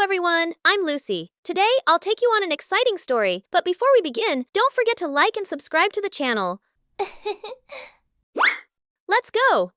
Hello everyone, I'm Lucy. Today, I'll take you on an exciting story, but before we begin, don't forget to like and subscribe to the channel. Let's go!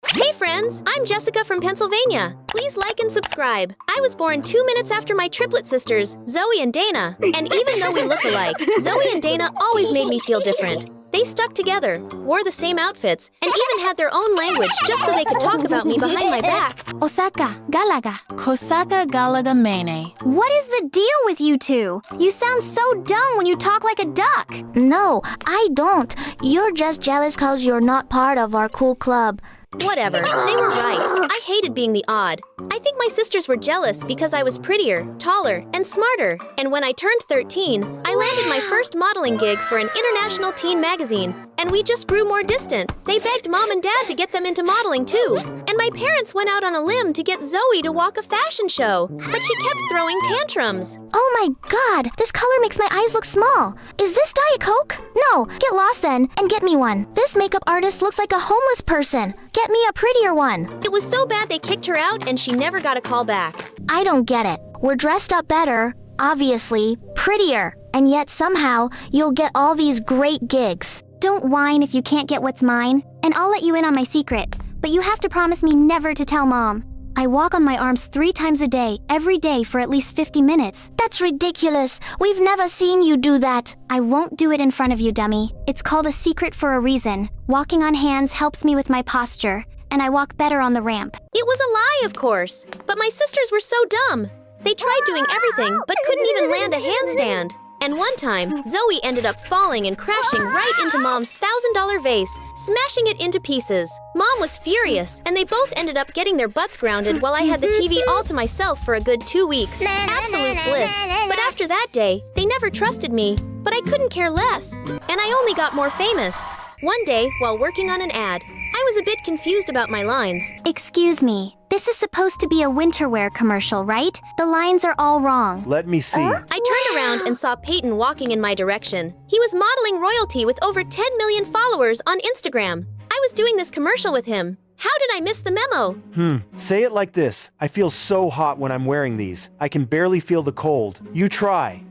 Hey friends, I'm Jessica from Pennsylvania. Please like and subscribe. I was born 2 minutes after my triplet sisters, Zoe and Dana. And even though we look alike, Zoe and Dana always made me feel different. They stuck together, wore the same outfits, and even had their own language just so they could talk about me behind my back. Osaka, Galaga. Kosaka, Galaga, Mene. What is the deal with you two? You sound so dumb when you talk like a duck. No, I don't. You're just jealous cause you're not part of our cool club. Whatever, they were right. I hated being the odd. I think my sisters were jealous because I was prettier, taller, and smarter. And when I turned 13, I landed my first modeling gig for an international teen magazine. And we just grew more distant. They begged mom and dad to get them into modeling too. And my parents went out on a limb to get Zoe to walk a fashion show. But she kept throwing tantrums. Oh my god, this color makes my eyes look small. Is this Diet Coke? No, get lost then and get me one. This makeup artist looks like a homeless person. Get me a prettier one. It was so bad they kicked her out and she never got a call back. I don't get it. We're dressed up better, obviously, prettier, and yet somehow you'll get all these great gigs. Don't whine if you can't get what's mine, and I'll let you in on my secret. But you have to promise me never to tell mom. I walk on my arms 3 times a day, every day for at least 50 minutes. That's ridiculous. We've never seen you do that. I won't do it in front of you, dummy. It's called a secret for a reason. Walking on hands helps me with my posture, and I walk better on the ramp. It was a lie, of course. But my sisters were so dumb. They tried doing everything, but couldn't even land a handstand. And one time, Zoe ended up falling and crashing right into Mom's $1,000 vase, smashing it into pieces. Mom was furious, and they both ended up getting their butts grounded while I had the TV all to myself for a good 2 weeks. Absolute bliss. But after that day, they never trusted me. But I couldn't care less. And I only got more famous. One day, while working on an ad, I was a bit confused about my lines. Excuse me, this is supposed to be a winter wear commercial, right? The lines are all wrong. Let me see. I turned around and saw Peyton walking in my direction. He was modeling royalty with over 10 million followers on Instagram. I was doing this commercial with him. How did I miss the memo? Say it like this. I feel so hot when I'm wearing these. I can barely feel the cold. You try.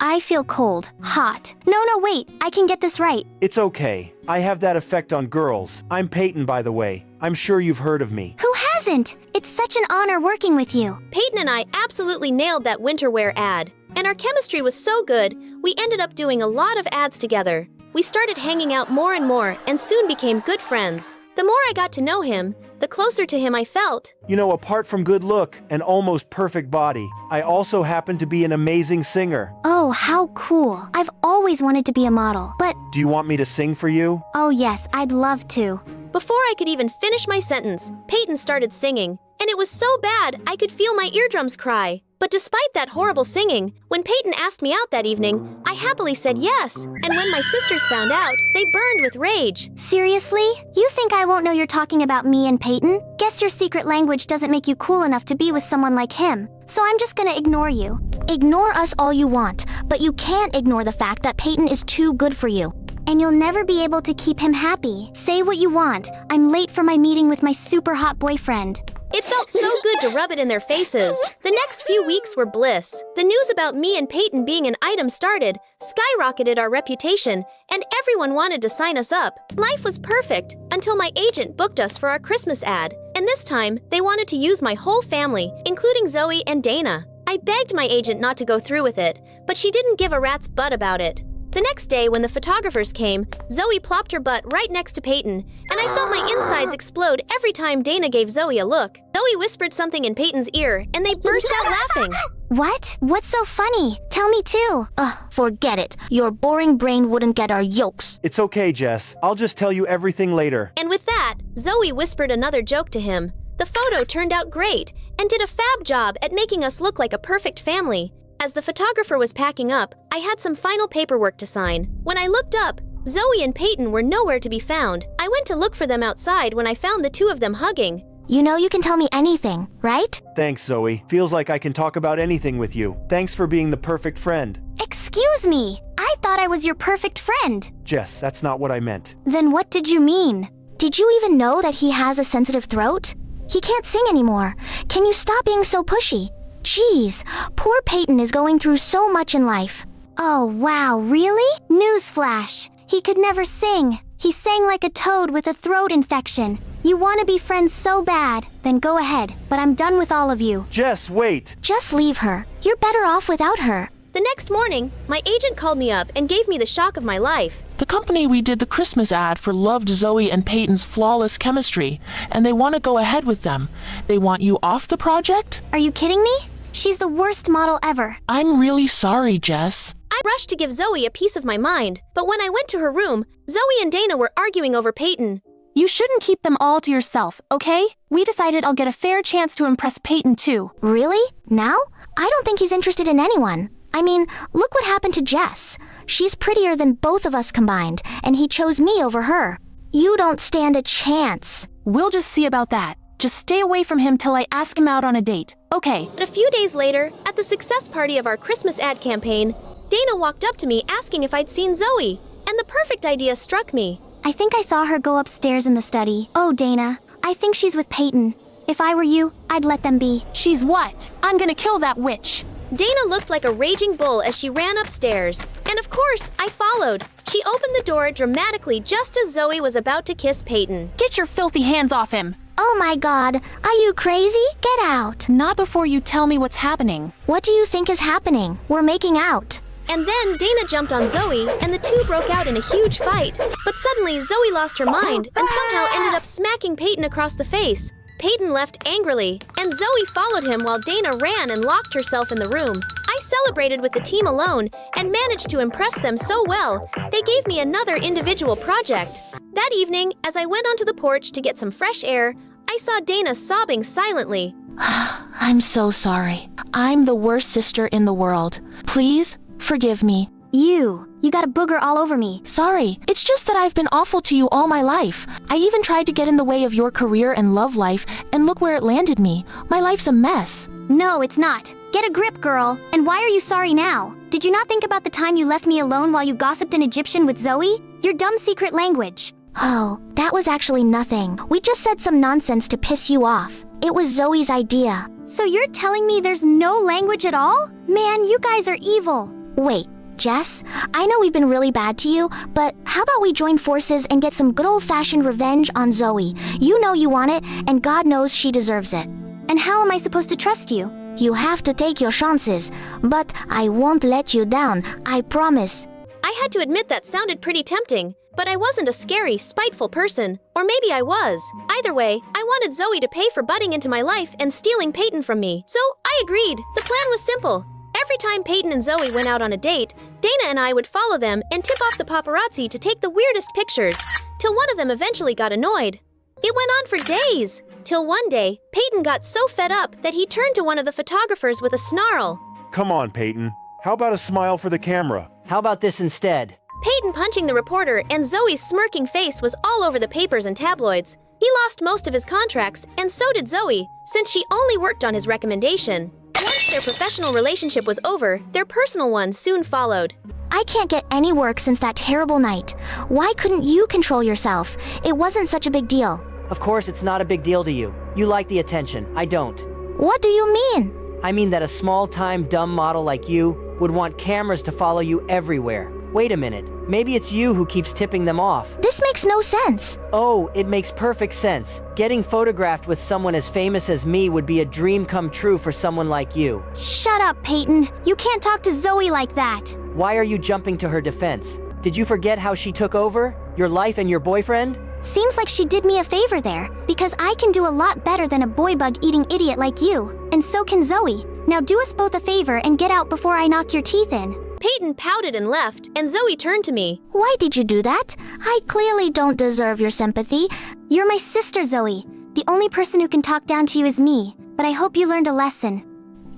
I feel cold. Hot. No, wait. I can get this right. It's okay. I have that effect on girls. I'm Peyton, by the way. I'm sure you've heard of me. Who hasn't? It's such an honor working with you. Peyton and I absolutely nailed that winter wear ad. And our chemistry was so good, we ended up doing a lot of ads together. We started hanging out more and more and soon became good friends. The more I got to know him, the closer to him I felt. You know, apart from good look and almost perfect body, I also happen to be an amazing singer. Oh, how cool. I've always wanted to be a model, but... Do you want me to sing for you? Oh yes, I'd love to. Before I could even finish my sentence, Peyton started singing. And it was so bad, I could feel my eardrums cry. But despite that horrible singing, when Peyton asked me out that evening, I happily said yes. And when my sisters found out, they burned with rage. Seriously? You think I won't know you're talking about me and Peyton? Guess your secret language doesn't make you cool enough to be with someone like him. So I'm just gonna ignore you. Ignore us all you want, but you can't ignore the fact that Peyton is too good for you. And you'll never be able to keep him happy. Say what you want. I'm late for my meeting with my super hot boyfriend. It felt so good to rub it in their faces. The next few weeks were bliss. The news about me and Peyton being an item started, skyrocketed our reputation, and everyone wanted to sign us up. Life was perfect, until my agent booked us for our Christmas ad. And this time, they wanted to use my whole family, including Zoe and Dana. I begged my agent not to go through with it, but she didn't give a rat's butt about it. The next day, when the photographers came, Zoe plopped her butt right next to Peyton, and I felt my insides explode every time Dana gave Zoe a look. Zoe whispered something in Peyton's ear, and they burst out laughing. What? What's so funny? Tell me too. Forget it. Your boring brain wouldn't get our yolks. It's okay, Jess. I'll just tell you everything later. And with that, Zoe whispered another joke to him. The photo turned out great, and did a fab job at making us look like a perfect family. As the photographer was packing up, I had some final paperwork to sign. When I looked up, Zoe and Peyton were nowhere to be found. I went to look for them outside when I found the two of them hugging. You know you can tell me anything, right? Thanks, Zoe. Feels like I can talk about anything with you. Thanks for being the perfect friend. Excuse me. I thought I was your perfect friend. Jess, that's not what I meant. Then what did you mean? Did you even know that he has a sensitive throat? He can't sing anymore. Can you stop being so pushy? Jeez, poor Peyton is going through so much in life. Oh, wow, really? Newsflash. He could never sing. He sang like a toad with a throat infection. You want to be friends so bad, then go ahead, but I'm done with all of you. Jess, wait. Just leave her. You're better off without her. The next morning, my agent called me up and gave me the shock of my life. The company we did the Christmas ad for loved Zoe and Peyton's flawless chemistry, and they want to go ahead with them. They want you off the project? Are you kidding me? She's the worst model ever. I'm really sorry, Jess. I rushed to give Zoe a piece of my mind, but when I went to her room, Zoe and Dana were arguing over Peyton. You shouldn't keep them all to yourself, okay? We decided I'll get a fair chance to impress Peyton too. Really? Now? I don't think he's interested in anyone. I mean, look what happened to Jess. She's prettier than both of us combined, and he chose me over her. You don't stand a chance. We'll just see about that. Just stay away from him till I ask him out on a date. Okay. But a few days later, at the success party of our Christmas ad campaign, Dana walked up to me asking if I'd seen Zoe, and the perfect idea struck me. I think I saw her go upstairs in the study. Oh, Dana, I think she's with Peyton. If I were you, I'd let them be. She's what? I'm gonna kill that witch. Dana looked like a raging bull as she ran upstairs, and of course, I followed. She opened the door dramatically just as Zoe was about to kiss Peyton. Get your filthy hands off him. Oh my god, are you crazy? Get out. Not before you tell me what's happening. What do you think is happening? We're making out. And then Dana jumped on Zoe, and the two broke out in a huge fight. But suddenly, Zoe lost her mind and somehow ended up smacking Peyton across the face. Peyton left angrily, and Zoe followed him while Dana ran and locked herself in the room. I celebrated with the team alone and managed to impress them so well, they gave me another individual project. That evening, as I went onto the porch to get some fresh air, I saw Dana sobbing silently. I'm so sorry. I'm the worst sister in the world. Please, forgive me. You got a booger all over me. Sorry, it's just that I've been awful to you all my life. I even tried to get in the way of your career and love life, and look where it landed me. My life's a mess. No, it's not. Get a grip, girl. And why are you sorry now? Did you not think about the time you left me alone while you gossiped in Egyptian with Zoe? Your dumb secret language. Oh, that was actually nothing. We just said some nonsense to piss you off. It was Zoe's idea. So you're telling me there's no language at all? Man, you guys are evil. Wait, Jess, I know we've been really bad to you, but how about we join forces and get some good old-fashioned revenge on Zoe? You know you want it, and God knows she deserves it. And how am I supposed to trust you? You have to take your chances, but I won't let you down, I promise. I had to admit that sounded pretty tempting, but I wasn't a scary, spiteful person. Or maybe I was. Either way, I wanted Zoe to pay for butting into my life and stealing Peyton from me. So I agreed. The plan was simple. Every time Peyton and Zoe went out on a date, Dana and I would follow them and tip off the paparazzi to take the weirdest pictures, till one of them eventually got annoyed. It went on for days, till one day, Peyton got so fed up that he turned to one of the photographers with a snarl. Come on, Peyton. How about a smile for the camera? How about this instead? Peyton punching the reporter and Zoe's smirking face was all over the papers and tabloids. He lost most of his contracts, and so did Zoe, since she only worked on his recommendation. Once their professional relationship was over, their personal one soon followed. I can't get any work since that terrible night. Why couldn't you control yourself? It wasn't such a big deal. Of course, it's not a big deal to you. You like the attention. I don't. What do you mean? I mean that a small-time dumb model like you would want cameras to follow you everywhere. Wait a minute. Maybe it's you who keeps tipping them off. This makes no sense. Oh, it makes perfect sense. Getting photographed with someone as famous as me would be a dream come true for someone like you. Shut up, Peyton. You can't talk to Zoe like that. Why are you jumping to her defense? Did you forget how she took over? Your life and your boyfriend? Seems like she did me a favor there, because I can do a lot better than a boy bug-eating idiot like you. And so can Zoe. Now do us both a favor and get out before I knock your teeth in. Peyton pouted and left, and Zoe turned to me. Why did you do that? I clearly don't deserve your sympathy. You're my sister, Zoe. The only person who can talk down to you is me, but I hope you learned a lesson.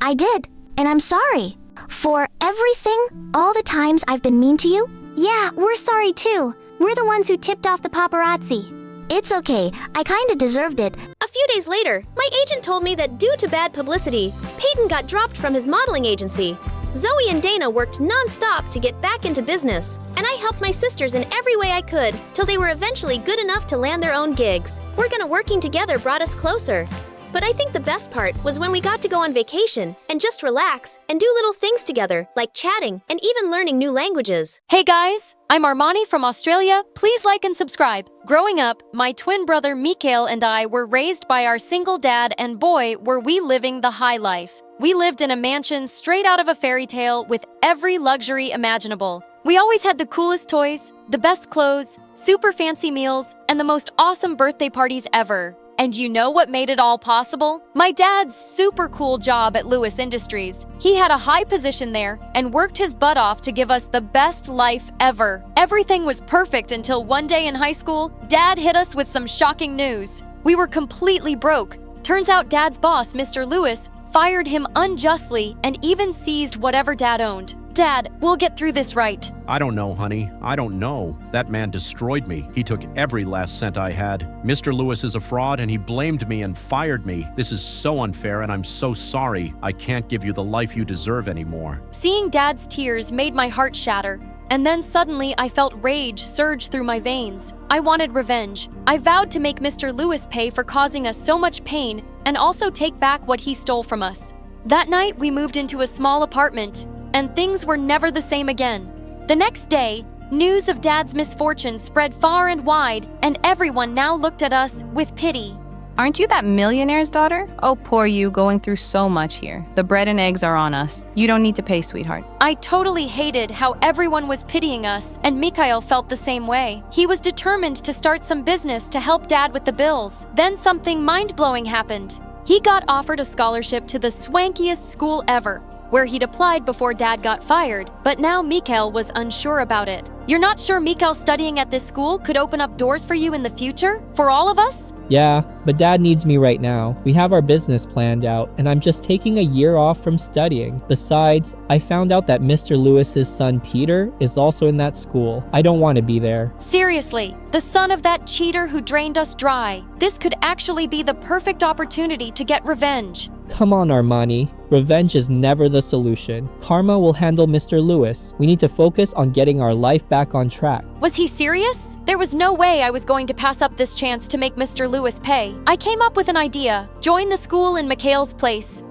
I did, and I'm sorry. For everything, all the times I've been mean to you? Yeah, we're sorry too. We're the ones who tipped off the paparazzi. It's okay, I kinda deserved it. A few days later, my agent told me that due to bad publicity, Peyton got dropped from his modeling agency. Zoe and Dana worked non-stop to get back into business, and I helped my sisters in every way I could till they were eventually good enough to land their own gigs. Working together brought us closer. But I think the best part was when we got to go on vacation and just relax and do little things together, like chatting and even learning new languages. Hey guys, I'm Armani from Australia. Please like and subscribe. Growing up, my twin brother Mikael and I were raised by our single dad, and boy, were we living the high life. We lived in a mansion straight out of a fairy tale with every luxury imaginable. We always had the coolest toys, the best clothes, super fancy meals, and the most awesome birthday parties ever. And you know what made it all possible? My dad's super cool job at Lewis Industries. He had a high position there and worked his butt off to give us the best life ever. Everything was perfect until one day in high school, Dad hit us with some shocking news. We were completely broke. Turns out Dad's boss, Mr. Lewis, fired him unjustly and even seized whatever Dad owned. Dad, we'll get through this right. I don't know, honey. I don't know. That man destroyed me. He took every last cent I had. Mr. Lewis is a fraud, and he blamed me and fired me. This is so unfair, and I'm so sorry. I can't give you the life you deserve anymore. Seeing Dad's tears made my heart shatter. And then suddenly I felt rage surge through my veins. I wanted revenge. I vowed to make Mr. Lewis pay for causing us so much pain and also take back what he stole from us. That night, we moved into a small apartment, and things were never the same again. The next day, news of Dad's misfortune spread far and wide, and everyone now looked at us with pity. Aren't you that millionaire's daughter? Oh, poor you, going through so much here. The bread and eggs are on us. You don't need to pay, sweetheart. I totally hated how everyone was pitying us, and Mikael felt the same way. He was determined to start some business to help Dad with the bills. Then something mind-blowing happened. He got offered a scholarship to the swankiest school ever, where he'd applied before Dad got fired, but now Mikael was unsure about it. You're not sure Mikael studying at this school could open up doors for you in the future? For all of us? Yeah, but Dad needs me right now. We have our business planned out, and I'm just taking a year off from studying. Besides, I found out that Mr. Lewis's son Peter is also in that school. I don't want to be there. Seriously, the son of that cheater who drained us dry. This could actually be the perfect opportunity to get revenge. Come on, Armani. Revenge is never the solution. Karma will handle Mr. Lewis. We need to focus on getting our life back on track. Was he serious? There was no way I was going to pass up this chance to make Mr. Lewis pay. I came up with an idea. Join the school in Mikael's place.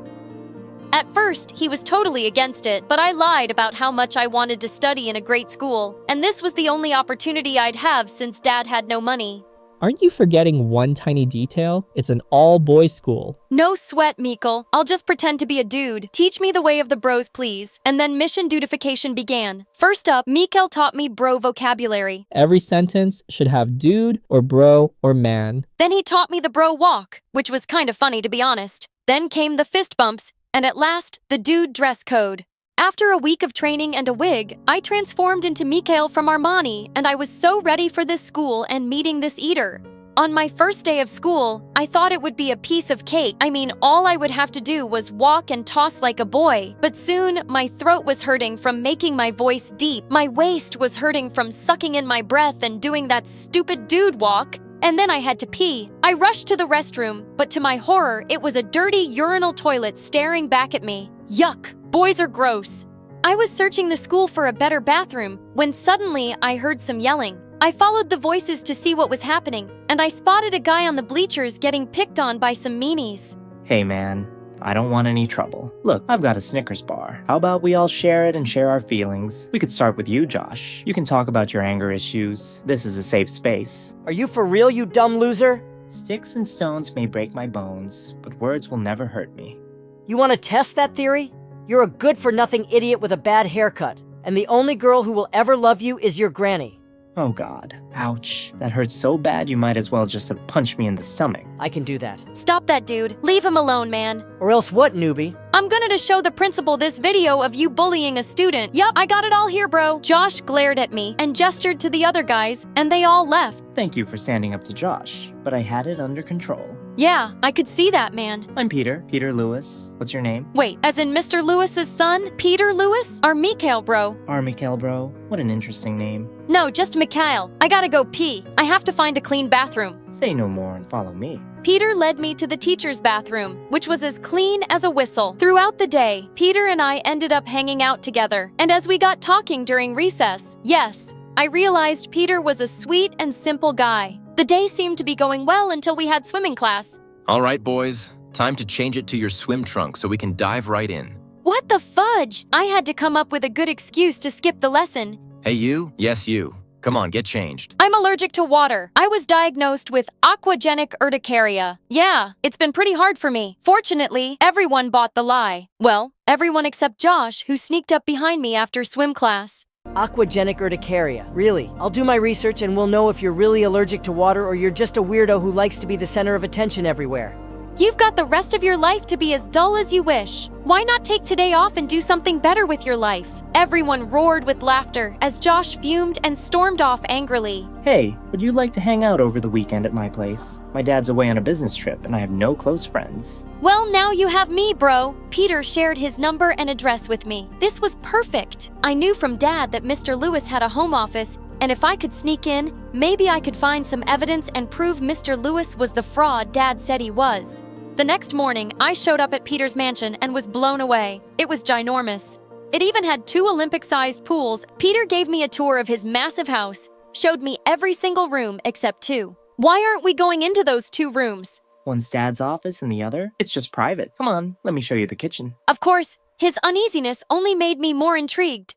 At first, he was totally against it, but I lied about how much I wanted to study in a great school. And this was the only opportunity I'd have since Dad had no money. Aren't you forgetting one tiny detail? It's an all-boys school. No sweat, Mikael. I'll just pretend to be a dude. Teach me the way of the bros, please. And then mission dudification began. First up, Mikael taught me bro vocabulary. Every sentence should have dude or bro or man. Then he taught me the bro walk, which was kind of funny to be honest. Then came the fist bumps, and at last, the dude dress code. After a week of training and a wig, I transformed into Mikael from Armani, and I was so ready for this school and meeting this eater. On my first day of school, I thought it would be a piece of cake. I mean, all I would have to do was walk and toss like a boy. But soon, my throat was hurting from making my voice deep. My waist was hurting from sucking in my breath and doing that stupid dude walk. And then I had to pee. I rushed to the restroom, but to my horror, it was a dirty urinal toilet staring back at me. Yuck! Boys are gross. I was searching the school for a better bathroom when suddenly I heard some yelling. I followed the voices to see what was happening, and I spotted a guy on the bleachers getting picked on by some meanies. Hey man, I don't want any trouble. Look, I've got a Snickers bar. How about we all share it and share our feelings? We could start with you, Josh. You can talk about your anger issues. This is a safe space. Are you for real, you dumb loser? Sticks and stones may break my bones, but words will never hurt me. You want to test that theory? You're a good-for-nothing idiot with a bad haircut, and the only girl who will ever love you is your granny. Oh god. Ouch. That hurts so bad you might as well just punch me in the stomach. I can do that. Stop that, dude. Leave him alone, man. Or else what, newbie? I'm gonna show the principal this video of you bullying a student. Yup, I got it all here, bro. Josh glared at me and gestured to the other guys, and they all left. Thank you for standing up to Josh, but I had it under control. Yeah, I could see that, man. I'm Peter Lewis. What's your name? Wait, as in Mr. Lewis's son, Peter Lewis? Or Mikael, bro? Or Mikael, bro. What an interesting name. No, just Mikael. I gotta go pee. I have to find a clean bathroom. Say no more and follow me. Peter led me to the teacher's bathroom, which was as clean as a whistle. Throughout the day, Peter and I ended up hanging out together. And as we got talking during recess, yes, I realized Peter was a sweet and simple guy. The day seemed to be going well until we had swimming class. All right, boys. Time to change it to your swim trunk so we can dive right in. What the fudge? I had to come up with a good excuse to skip the lesson. Hey, you? Yes, you. Come on, get changed. I'm allergic to water. I was diagnosed with aquagenic urticaria. Yeah, it's been pretty hard for me. Fortunately, everyone bought the lie. Well, everyone except Josh, who sneaked up behind me after swim class. Aquagenic urticaria. Really? I'll do my research and we'll know if you're really allergic to water or you're just a weirdo who likes to be the center of attention everywhere. You've got the rest of your life to be as dull as you wish. Why not take today off and do something better with your life? Everyone roared with laughter as Josh fumed and stormed off angrily. Hey, would you like to hang out over the weekend at my place? My dad's away on a business trip and I have no close friends. Well, now you have me, bro. Peter shared his number and address with me. This was perfect. I knew from Dad that Mr. Lewis had a home office, and if I could sneak in, maybe I could find some evidence and prove Mr. Lewis was the fraud Dad said he was. The next morning, I showed up at Peter's mansion and was blown away. It was ginormous. It even had 2 Olympic-sized pools. Peter gave me a tour of his massive house, showed me every single room except 2. Why aren't we going into those 2 rooms? One's Dad's office and the other? It's just private. Come on, let me show you the kitchen. Of course, his uneasiness only made me more intrigued.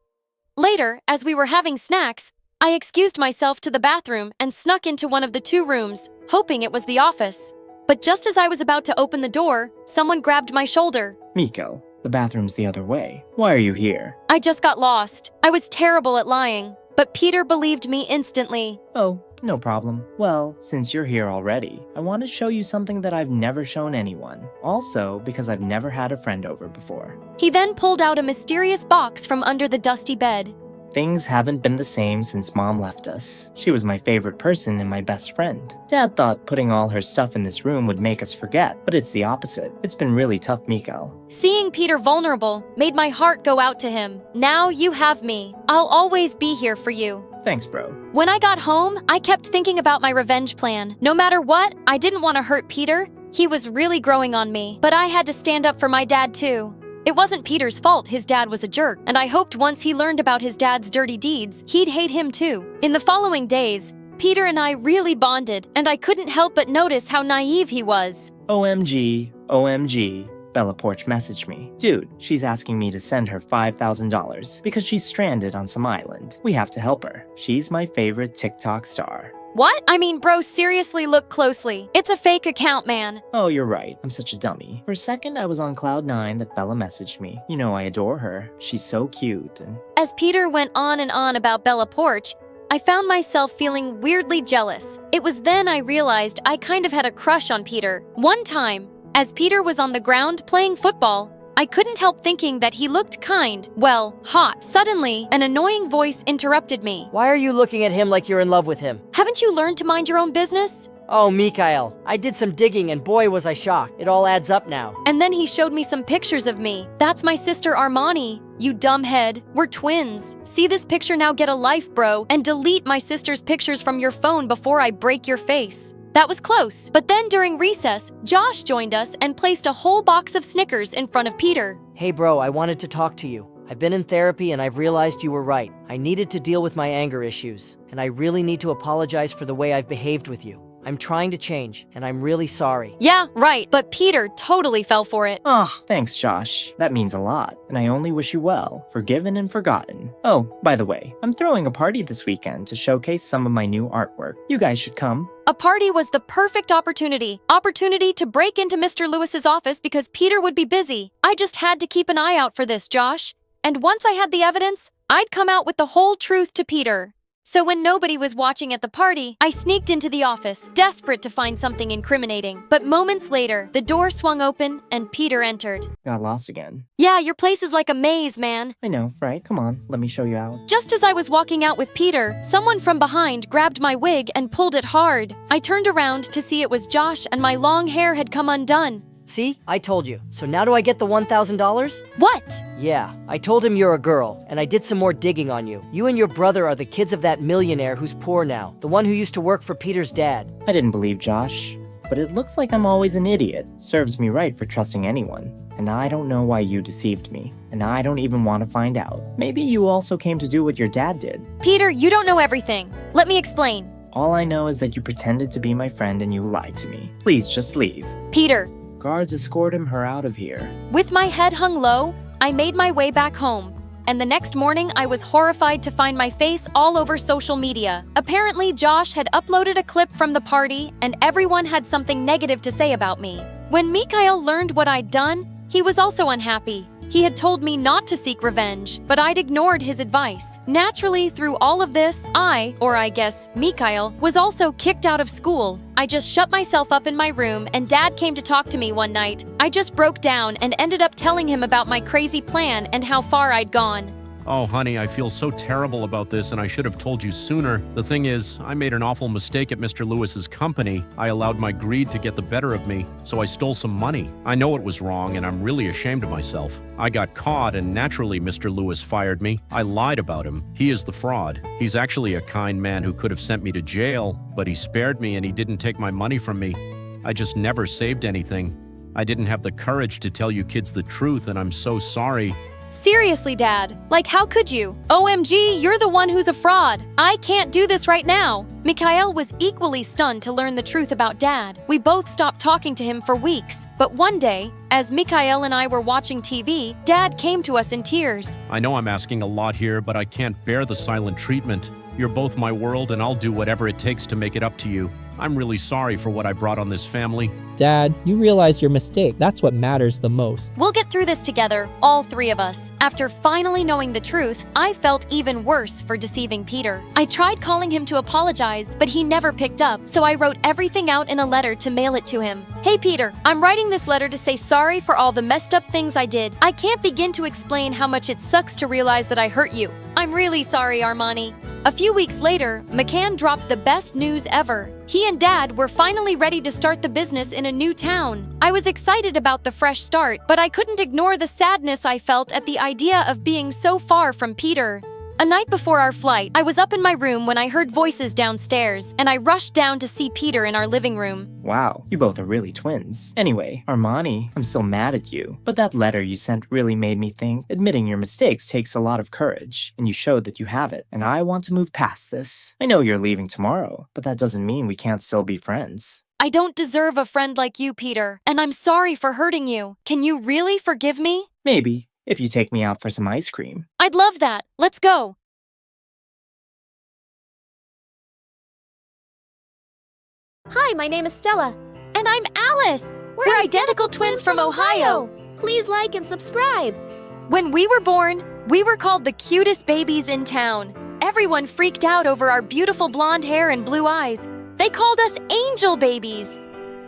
Later, as we were having snacks, I excused myself to the bathroom and snuck into one of the 2 rooms, hoping it was the office. But just as I was about to open the door, someone grabbed my shoulder. Miko, the bathroom's the other way. Why are you here? I just got lost. I was terrible at lying, but Peter believed me instantly. Oh, no problem. Well, since you're here already, I want to show you something that I've never shown anyone. Also, because I've never had a friend over before. He then pulled out a mysterious box from under the dusty bed. Things haven't been the same since Mom left us. She was my favorite person and my best friend. Dad thought putting all her stuff in this room would make us forget, but it's the opposite. It's been really tough, Miko. Seeing Peter vulnerable made my heart go out to him. Now you have me. I'll always be here for you. Thanks, bro. When I got home, I kept thinking about my revenge plan. No matter what, I didn't want to hurt Peter. He was really growing on me, but I had to stand up for my dad too. It wasn't Peter's fault his dad was a jerk, and I hoped once he learned about his dad's dirty deeds, he'd hate him too. In the following days, Peter and I really bonded, and I couldn't help but notice how naive he was. OMG, OMG. Bella Porch messaged me. Dude, she's asking me to send her $5,000 because she's stranded on some island. We have to help her. She's my favorite TikTok star. What? I mean, bro, seriously look closely. It's a fake account, man. Oh, you're right. I'm such a dummy. For a second, I was on cloud 9 that Bella messaged me. You know, I adore her. She's so cute and... As Peter went on and on about Bella Porch, I found myself feeling weirdly jealous. It was then I realized I kind of had a crush on Peter. One time, as Peter was on the ground playing football, I couldn't help thinking that he looked kind, well, hot. Suddenly, an annoying voice interrupted me. Why are you looking at him like you're in love with him? Haven't you learned to mind your own business? Oh, Mikhail, I did some digging and boy was I shocked. It all adds up now. And then he showed me some pictures of me. That's my sister Armani. You dumbhead. We're twins. See this picture now, get a life, bro, and delete my sister's pictures from your phone before I break your face. That was close. But then during recess, Josh joined us and placed a whole box of Snickers in front of Peter. Hey bro, I wanted to talk to you. I've been in therapy and I've realized you were right. I needed to deal with my anger issues, and I really need to apologize for the way I've behaved with you. I'm trying to change, and I'm really sorry. Yeah, right, but Peter totally fell for it. Oh, thanks, Josh. That means a lot, and I only wish you well. Forgiven and forgotten. Oh, by the way, I'm throwing a party this weekend to showcase some of my new artwork. You guys should come. A party was the perfect opportunity. Opportunity to break into Mr. Lewis's office because Peter would be busy. I just had to keep an eye out for this, Josh. And once I had the evidence, I'd come out with the whole truth to Peter. So when nobody was watching at the party, I sneaked into the office, desperate to find something incriminating. But moments later, the door swung open and Peter entered. Got lost again. Yeah, your place is like a maze, man. I know, right? Come on, let me show you out. Just as I was walking out with Peter, someone from behind grabbed my wig and pulled it hard. I turned around to see it was Josh and my long hair had come undone. See? I told you. So now do I get the $1,000? What? Yeah, I told him you're a girl, and I did some more digging on you. You and your brother are the kids of that millionaire who's poor now, the one who used to work for Peter's dad. I didn't believe Josh, but it looks like I'm always an idiot. Serves me right for trusting anyone. And I don't know why you deceived me. And I don't even want to find out. Maybe you also came to do what your dad did. Peter, you don't know everything. Let me explain. All I know is that you pretended to be my friend and you lied to me. Please just leave. Peter. Guards escorted her out of here. With my head hung low, I made my way back home. And the next morning, I was horrified to find my face all over social media. Apparently, Josh had uploaded a clip from the party, and everyone had something negative to say about me. When Mikhail learned what I'd done, he was also unhappy. He had told me not to seek revenge, but I'd ignored his advice. Naturally, through all of this, I guess Mikhail, was also kicked out of school. I just shut myself up in my room and Dad came to talk to me one night. I just broke down and ended up telling him about my crazy plan and how far I'd gone. Oh, honey, I feel so terrible about this, and I should have told you sooner. The thing is, I made an awful mistake at Mr. Lewis's company. I allowed my greed to get the better of me, so I stole some money. I know it was wrong, and I'm really ashamed of myself. I got caught, and naturally Mr. Lewis fired me. I lied about him. He is the fraud. He's actually a kind man who could have sent me to jail, but he spared me and he didn't take my money from me. I just never saved anything. I didn't have the courage to tell you kids the truth, and I'm so sorry. Seriously, Dad. Like, how could you? OMG, you're the one who's a fraud. I can't do this right now. Mikhail was equally stunned to learn the truth about Dad. We both stopped talking to him for weeks. But one day, as Mikhail and I were watching TV, Dad came to us in tears. I know I'm asking a lot here, but I can't bear the silent treatment. You're both my world, and I'll do whatever it takes to make it up to you. I'm really sorry for what I brought on this family. Dad, you realized your mistake. That's what matters the most. We'll get through this together, all three of us. After finally knowing the truth, I felt even worse for deceiving Peter. I tried calling him to apologize, but he never picked up, so I wrote everything out in a letter to mail it to him. Hey Peter, I'm writing this letter to say sorry for all the messed up things I did. I can't begin to explain how much it sucks to realize that I hurt you. I'm really sorry, Armani. A few weeks later, McCann dropped the best news ever. He and Dad were finally ready to start the business in a new town. I was excited about the fresh start, but I couldn't ignore the sadness I felt at the idea of being so far from Peter. A night before our flight, I was up in my room when I heard voices downstairs, and I rushed down to see Peter in our living room. Wow, you both are really twins. Anyway, Armani, I'm still mad at you, but that letter you sent really made me think admitting your mistakes takes a lot of courage, and you showed that you have it, and I want to move past this. I know you're leaving tomorrow, but that doesn't mean we can't still be friends. I don't deserve a friend like you, Peter, and I'm sorry for hurting you. Can you really forgive me? Maybe, if you take me out for some ice cream. I'd love that. Let's go. Hi, my name is Stella. And I'm Alice. We're identical twins from Ohio. Please like and subscribe. When we were born, we were called the cutest babies in town. Everyone freaked out over our beautiful blonde hair and blue eyes. They called us angel babies.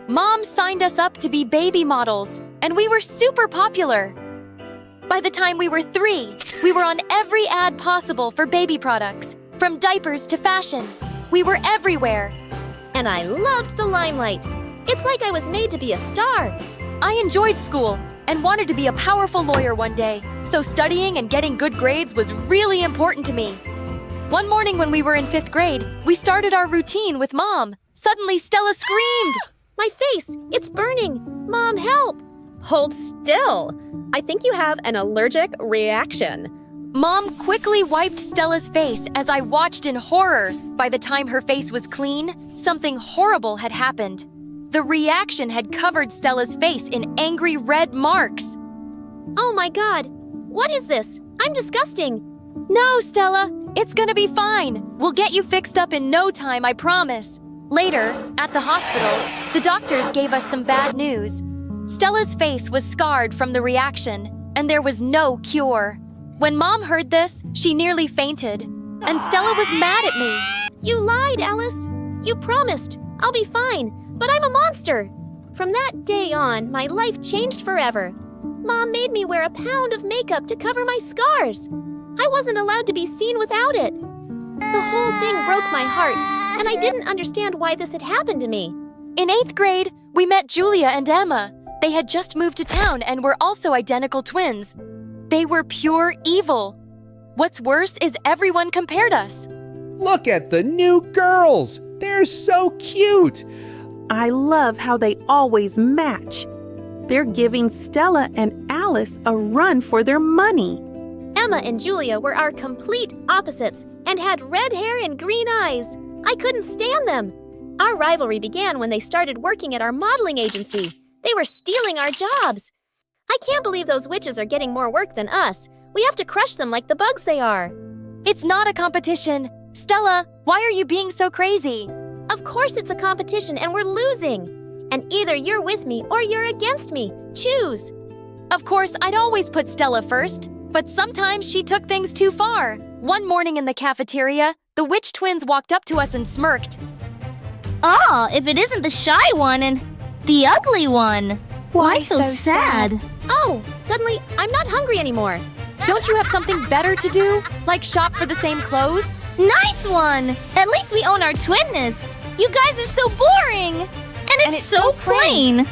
Mom signed us up to be baby models, and we were super popular. By the time we were 3, we were on every ad possible for baby products, from diapers to fashion. We were everywhere. And I loved the limelight. It's like I was made to be a star. I enjoyed school and wanted to be a powerful lawyer one day, so studying and getting good grades was really important to me. One morning when we were in 5th grade, we started our routine with Mom. Suddenly, Stella screamed. My face, it's burning. Mom, help. Hold still. I think you have an allergic reaction. Mom quickly wiped Stella's face as I watched in horror. By the time her face was clean, something horrible had happened. The reaction had covered Stella's face in angry red marks. Oh my God, what is this? I'm disgusting. No, Stella, it's gonna be fine. We'll get you fixed up in no time, I promise. Later, at the hospital, the doctors gave us some bad news. Stella's face was scarred from the reaction, and there was no cure. When Mom heard this, she nearly fainted, and Stella was mad at me. You lied, Alice. You promised. I'll be fine, but I'm a monster. From that day on, my life changed forever. Mom made me wear a pound of makeup to cover my scars. I wasn't allowed to be seen without it. The whole thing broke my heart, and I didn't understand why this had happened to me. In 8th grade, we met Julia and Emma. They had just moved to town and were also identical twins. They were pure evil. What's worse is everyone compared us. Look at the new girls. They're so cute. I love how they always match. They're giving Stella and Alice a run for their money. Emma and Julia were our complete opposites and had red hair and green eyes. I couldn't stand them. Our rivalry began when they started working at our modeling agency. They were stealing our jobs. I can't believe those witches are getting more work than us. We have to crush them like the bugs they are. It's not a competition. Stella, why are you being so crazy? Of course it's a competition and we're losing. And either you're with me or you're against me. Choose. Of course, I'd always put Stella first, but sometimes she took things too far. One morning in the cafeteria, the witch twins walked up to us and smirked. Oh, if it isn't the shy one and the ugly one. Why so sad? Oh, suddenly I'm not hungry anymore. Don't you have something better to do? Like shop for the same clothes? Nice one! At least we own our twinness. You guys are so boring. And it's so plain.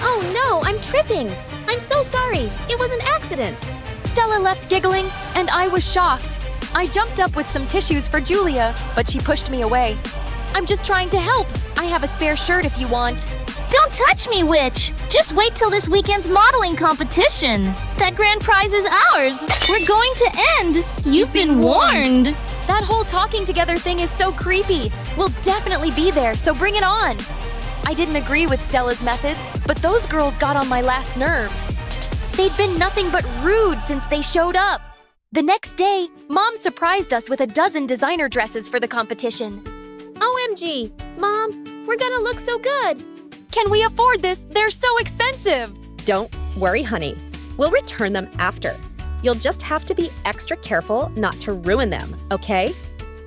Oh no, I'm tripping. I'm so sorry. It was an accident. Stella left giggling, and I was shocked. I jumped up with some tissues for Julia, but she pushed me away. I'm just trying to help. I have a spare shirt if you want. Don't touch me, witch! Just wait till this weekend's modeling competition. That grand prize is ours. We're going to end. You've been warned. That whole talking together thing is so creepy. We'll definitely be there, so bring it on. I didn't agree with Stella's methods, but those girls got on my last nerve. They'd been nothing but rude since they showed up. The next day, Mom surprised us with a dozen designer dresses for the competition. OMG, Mom, we're gonna look so good. Can we afford this? They're so expensive. Don't worry, honey. We'll return them after. You'll just have to be extra careful not to ruin them, okay?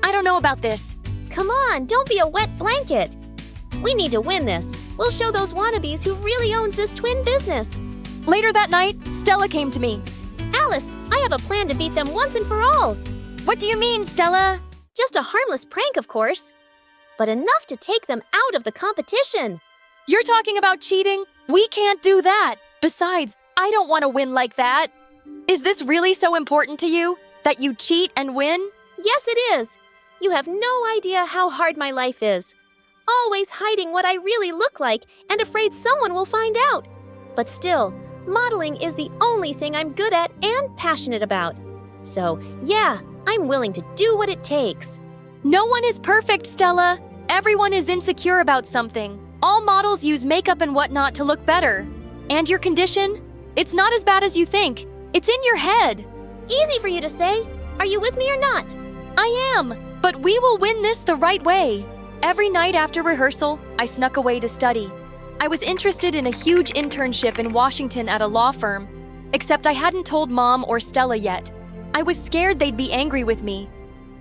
I don't know about this. Come on, don't be a wet blanket. We need to win this. We'll show those wannabes who really owns this twin business. Later that night, Stella came to me. Alice, I have a plan to beat them once and for all. What do you mean, Stella? Just a harmless prank, of course. But enough to take them out of the competition. You're talking about cheating? We can't do that. Besides, I don't want to win like that. Is this really so important to you? That you cheat and win? Yes, it is. You have no idea how hard my life is. Always hiding what I really look like and afraid someone will find out. But still, modeling is the only thing I'm good at and passionate about. So, yeah, I'm willing to do what it takes. No one is perfect, Stella. Everyone is insecure about something. All models use makeup and whatnot to look better. And your condition? It's not as bad as you think. It's in your head. Easy for you to say. Are you with me or not? I am, but we will win this the right way. Every night after rehearsal, I snuck away to study. I was interested in a huge internship in Washington at a law firm, except I hadn't told Mom or Stella yet. I was scared they'd be angry with me.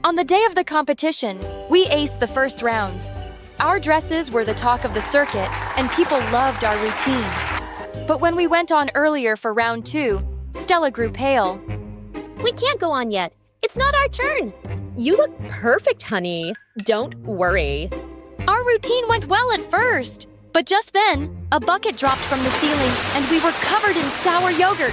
On the day of the competition, we aced the first rounds. Our dresses were the talk of the circuit, and people loved our routine. But when we went on earlier for round 2, Stella grew pale. We can't go on yet. It's not our turn. You look perfect, honey. Don't worry. Our routine went well at first, but just then, a bucket dropped from the ceiling and we were covered in sour yogurt.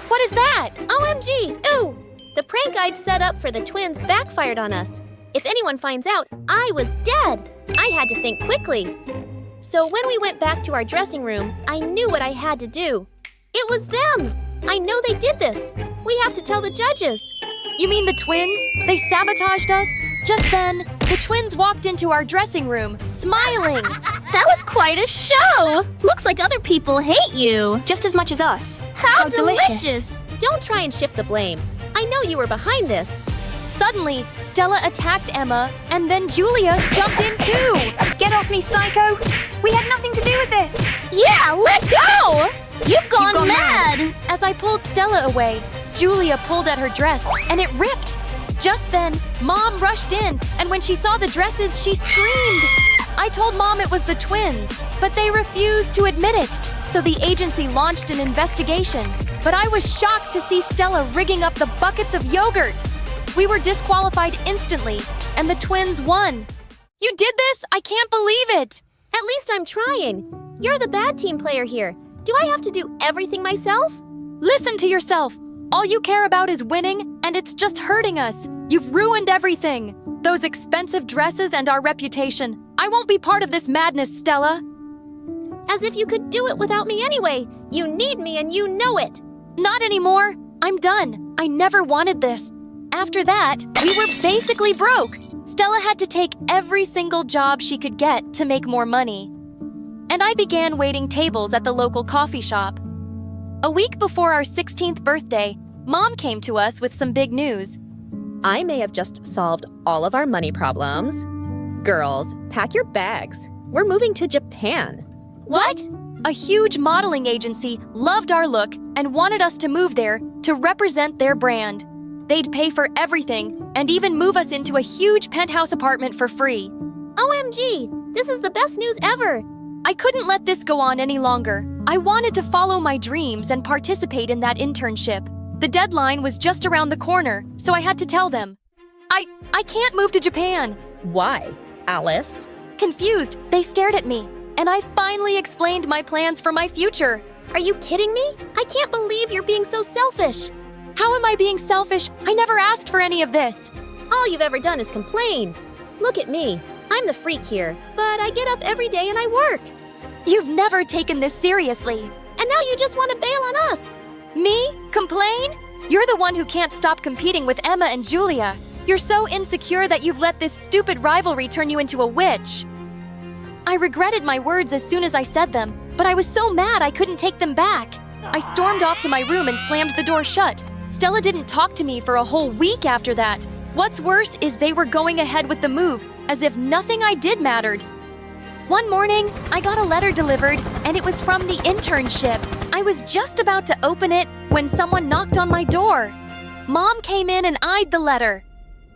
What is that? OMG! Ooh! The prank I'd set up for the twins backfired on us. If anyone finds out, I was dead. I had to think quickly. So when we went back to our dressing room, I knew what I had to do. It was them! I know they did this. We have to tell the judges. You mean the twins? They sabotaged us? Just then, the twins walked into our dressing room, smiling. That was quite a show. Looks like other people hate you. Just as much as us. How delicious. Don't try and shift the blame. I know you were behind this. Suddenly, Stella attacked Emma, and then Julia jumped in too. Get off me, psycho! We had nothing to do with this! Yeah, let go! You've gone mad! As I pulled Stella away, Julia pulled at her dress, and it ripped. Just then, Mom rushed in, and when she saw the dresses, she screamed. I told Mom it was the twins, but they refused to admit it. So the agency launched an investigation. But I was shocked to see Stella rigging up the buckets of yogurt. We were disqualified instantly, and the twins won. You did this? I can't believe it! At least I'm trying. You're the bad team player here. Do I have to do everything myself? Listen to yourself. All you care about is winning, and it's just hurting us. You've ruined everything. Those expensive dresses and our reputation. I won't be part of this madness, Stella. As if you could do it without me anyway. You need me and you know it. Not anymore. I'm done. I never wanted this. After that, we were basically broke. Stella had to take every single job she could get to make more money. And I began waiting tables at the local coffee shop. A week before our 16th birthday, Mom came to us with some big news. I may have just solved all of our money problems. Girls, pack your bags. We're moving to Japan. What? A huge modeling agency loved our look and wanted us to move there to represent their brand. They'd pay for everything and even move us into a huge penthouse apartment for free. OMG, this is the best news ever. I couldn't let this go on any longer. I wanted to follow my dreams and participate in that internship. The deadline was just around the corner, so I had to tell them. I can't move to Japan. Why, Alice? Confused, they stared at me, and I finally explained my plans for my future. Are you kidding me? I can't believe you're being so selfish. How am I being selfish? I never asked for any of this. All you've ever done is complain. Look at me. I'm the freak here, but I get up every day and I work. You've never taken this seriously. And now you just want to bail on us. Me? Complain? You're the one who can't stop competing with Emma and Julia. You're so insecure that you've let this stupid rivalry turn you into a witch. I regretted my words as soon as I said them, but I was so mad I couldn't take them back. I stormed off to my room and slammed the door shut. Stella didn't talk to me for a whole week after that. What's worse is they were going ahead with the move, as if nothing I did mattered. One morning, I got a letter delivered, and it was from the internship. I was just about to open it when someone knocked on my door. Mom came in and eyed the letter.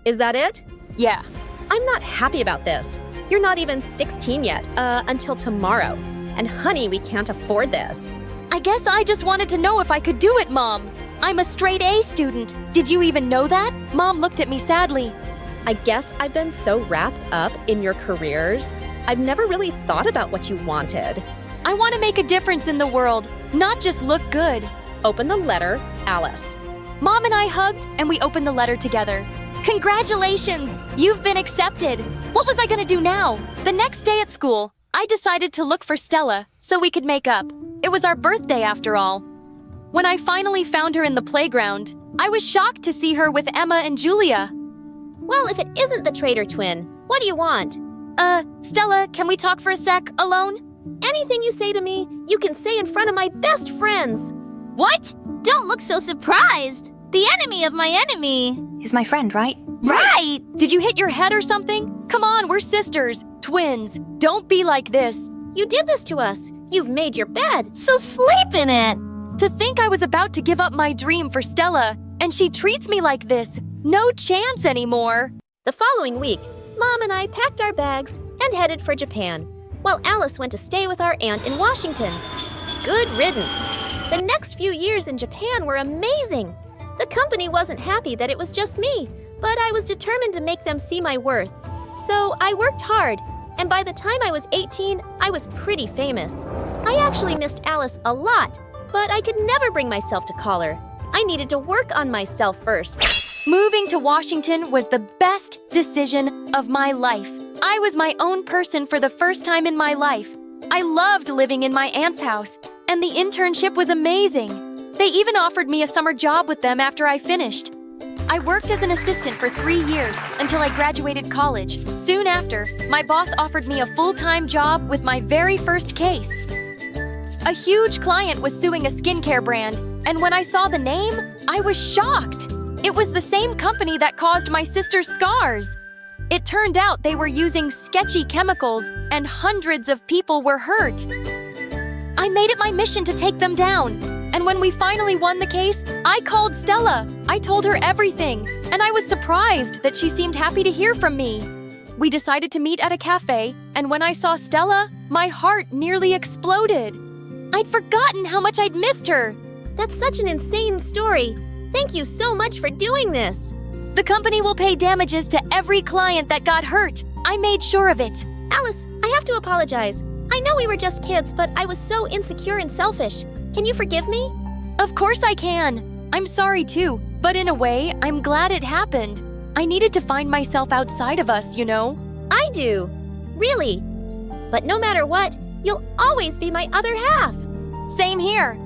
Is that it? Yeah. I'm not happy about this. You're not even 16 yet, until tomorrow. And honey, we can't afford this. I guess I just wanted to know if I could do it, Mom. I'm a straight A student. Did you even know that? Mom looked at me sadly. I guess I've been so wrapped up in your careers, I've never really thought about what you wanted. I want to make a difference in the world, not just look good. Open the letter, Alice. Mom and I hugged, and we opened the letter together. Congratulations! You've been accepted! What was I gonna do now? The next day at school, I decided to look for Stella so we could make up. It was our birthday after all. When I finally found her in the playground, I was shocked to see her with Emma and Julia. Well, if it isn't the traitor twin, what do you want? Stella, can we talk for a sec, alone? Anything you say to me, you can say in front of my best friends. What? Don't look so surprised. The enemy of my enemy is my friend, right? Right! Did you hit your head or something? Come on, we're sisters, twins. Don't be like this. You did this to us. You've made your bed. So sleep in it. To think I was about to give up my dream for Stella, and she treats me like this. No chance anymore. The following week, Mom and I packed our bags and headed for Japan, while Alice went to stay with our aunt in Washington. Good riddance. The next few years in Japan were amazing. The company wasn't happy that it was just me, but I was determined to make them see my worth. So I worked hard, and by the time I was 18, I was pretty famous. I actually missed Alice a lot, but I could never bring myself to call her. I needed to work on myself first. Moving to Washington was the best decision of my life. I was my own person for the first time in my life. I loved living in my aunt's house, and the internship was amazing. They even offered me a summer job with them after I finished. I worked as an assistant for 3 years until I graduated college. Soon after, my boss offered me a full-time job with my very first case. A huge client was suing a skincare brand, and when I saw the name, I was shocked. It was the same company that caused my sister's scars. It turned out they were using sketchy chemicals, and hundreds of people were hurt. I made it my mission to take them down. And when we finally won the case, I called Stella. I told her everything, and I was surprised that she seemed happy to hear from me. We decided to meet at a cafe, and when I saw Stella, my heart nearly exploded. I'd forgotten how much I'd missed her. That's such an insane story. Thank you so much for doing this. The company will pay damages to every client that got hurt. I made sure of it. Alice, I have to apologize. I know we were just kids, but I was so insecure and selfish. Can you forgive me? Of course I can. I'm sorry too, but in a way, I'm glad it happened. I needed to find myself outside of us, you know? I do. Really, But no matter what, you'll always be my other half. Same here.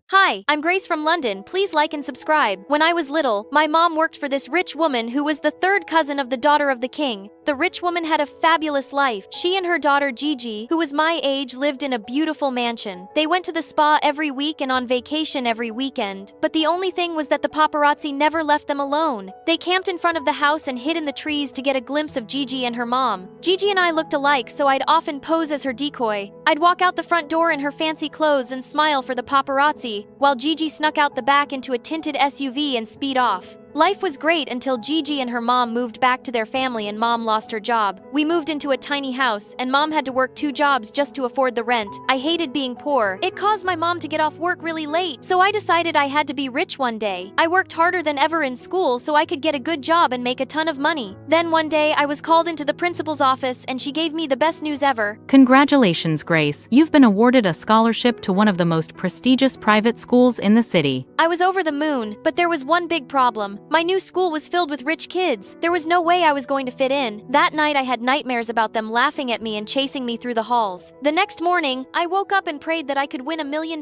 Hi, I'm Grace from London. Please like and subscribe. When I was little, my mom worked for this rich woman who was the third cousin of the daughter of the king. The rich woman had a fabulous life. She and her daughter Gigi, who was my age, lived in a beautiful mansion. They went to the spa every week and on vacation every weekend. But the only thing was that the paparazzi never left them alone. They camped in front of the house and hid in the trees to get a glimpse of Gigi and her mom. Gigi and I looked alike, so I'd often pose as her decoy. I'd walk out the front door in her fancy clothes and smile for the paparazzi, while Gigi snuck out the back into a tinted SUV and speed off. Life was great until Gigi and her mom moved back to their family and mom lost her job. We moved into a tiny house and mom had to work 2 jobs just to afford the rent. I hated being poor. It caused my mom to get off work really late, so I decided I had to be rich one day. I worked harder than ever in school so I could get a good job and make a ton of money. Then one day I was called into the principal's office and she gave me the best news ever. Congratulations, Grace. You've been awarded a scholarship to one of the most prestigious private schools in the city. I was over the moon, but there was one big problem. My new school was filled with rich kids. There was no way I was going to fit in. That night I had nightmares about them laughing at me and chasing me through the halls. The next morning, I woke up and prayed that I could win $1 million.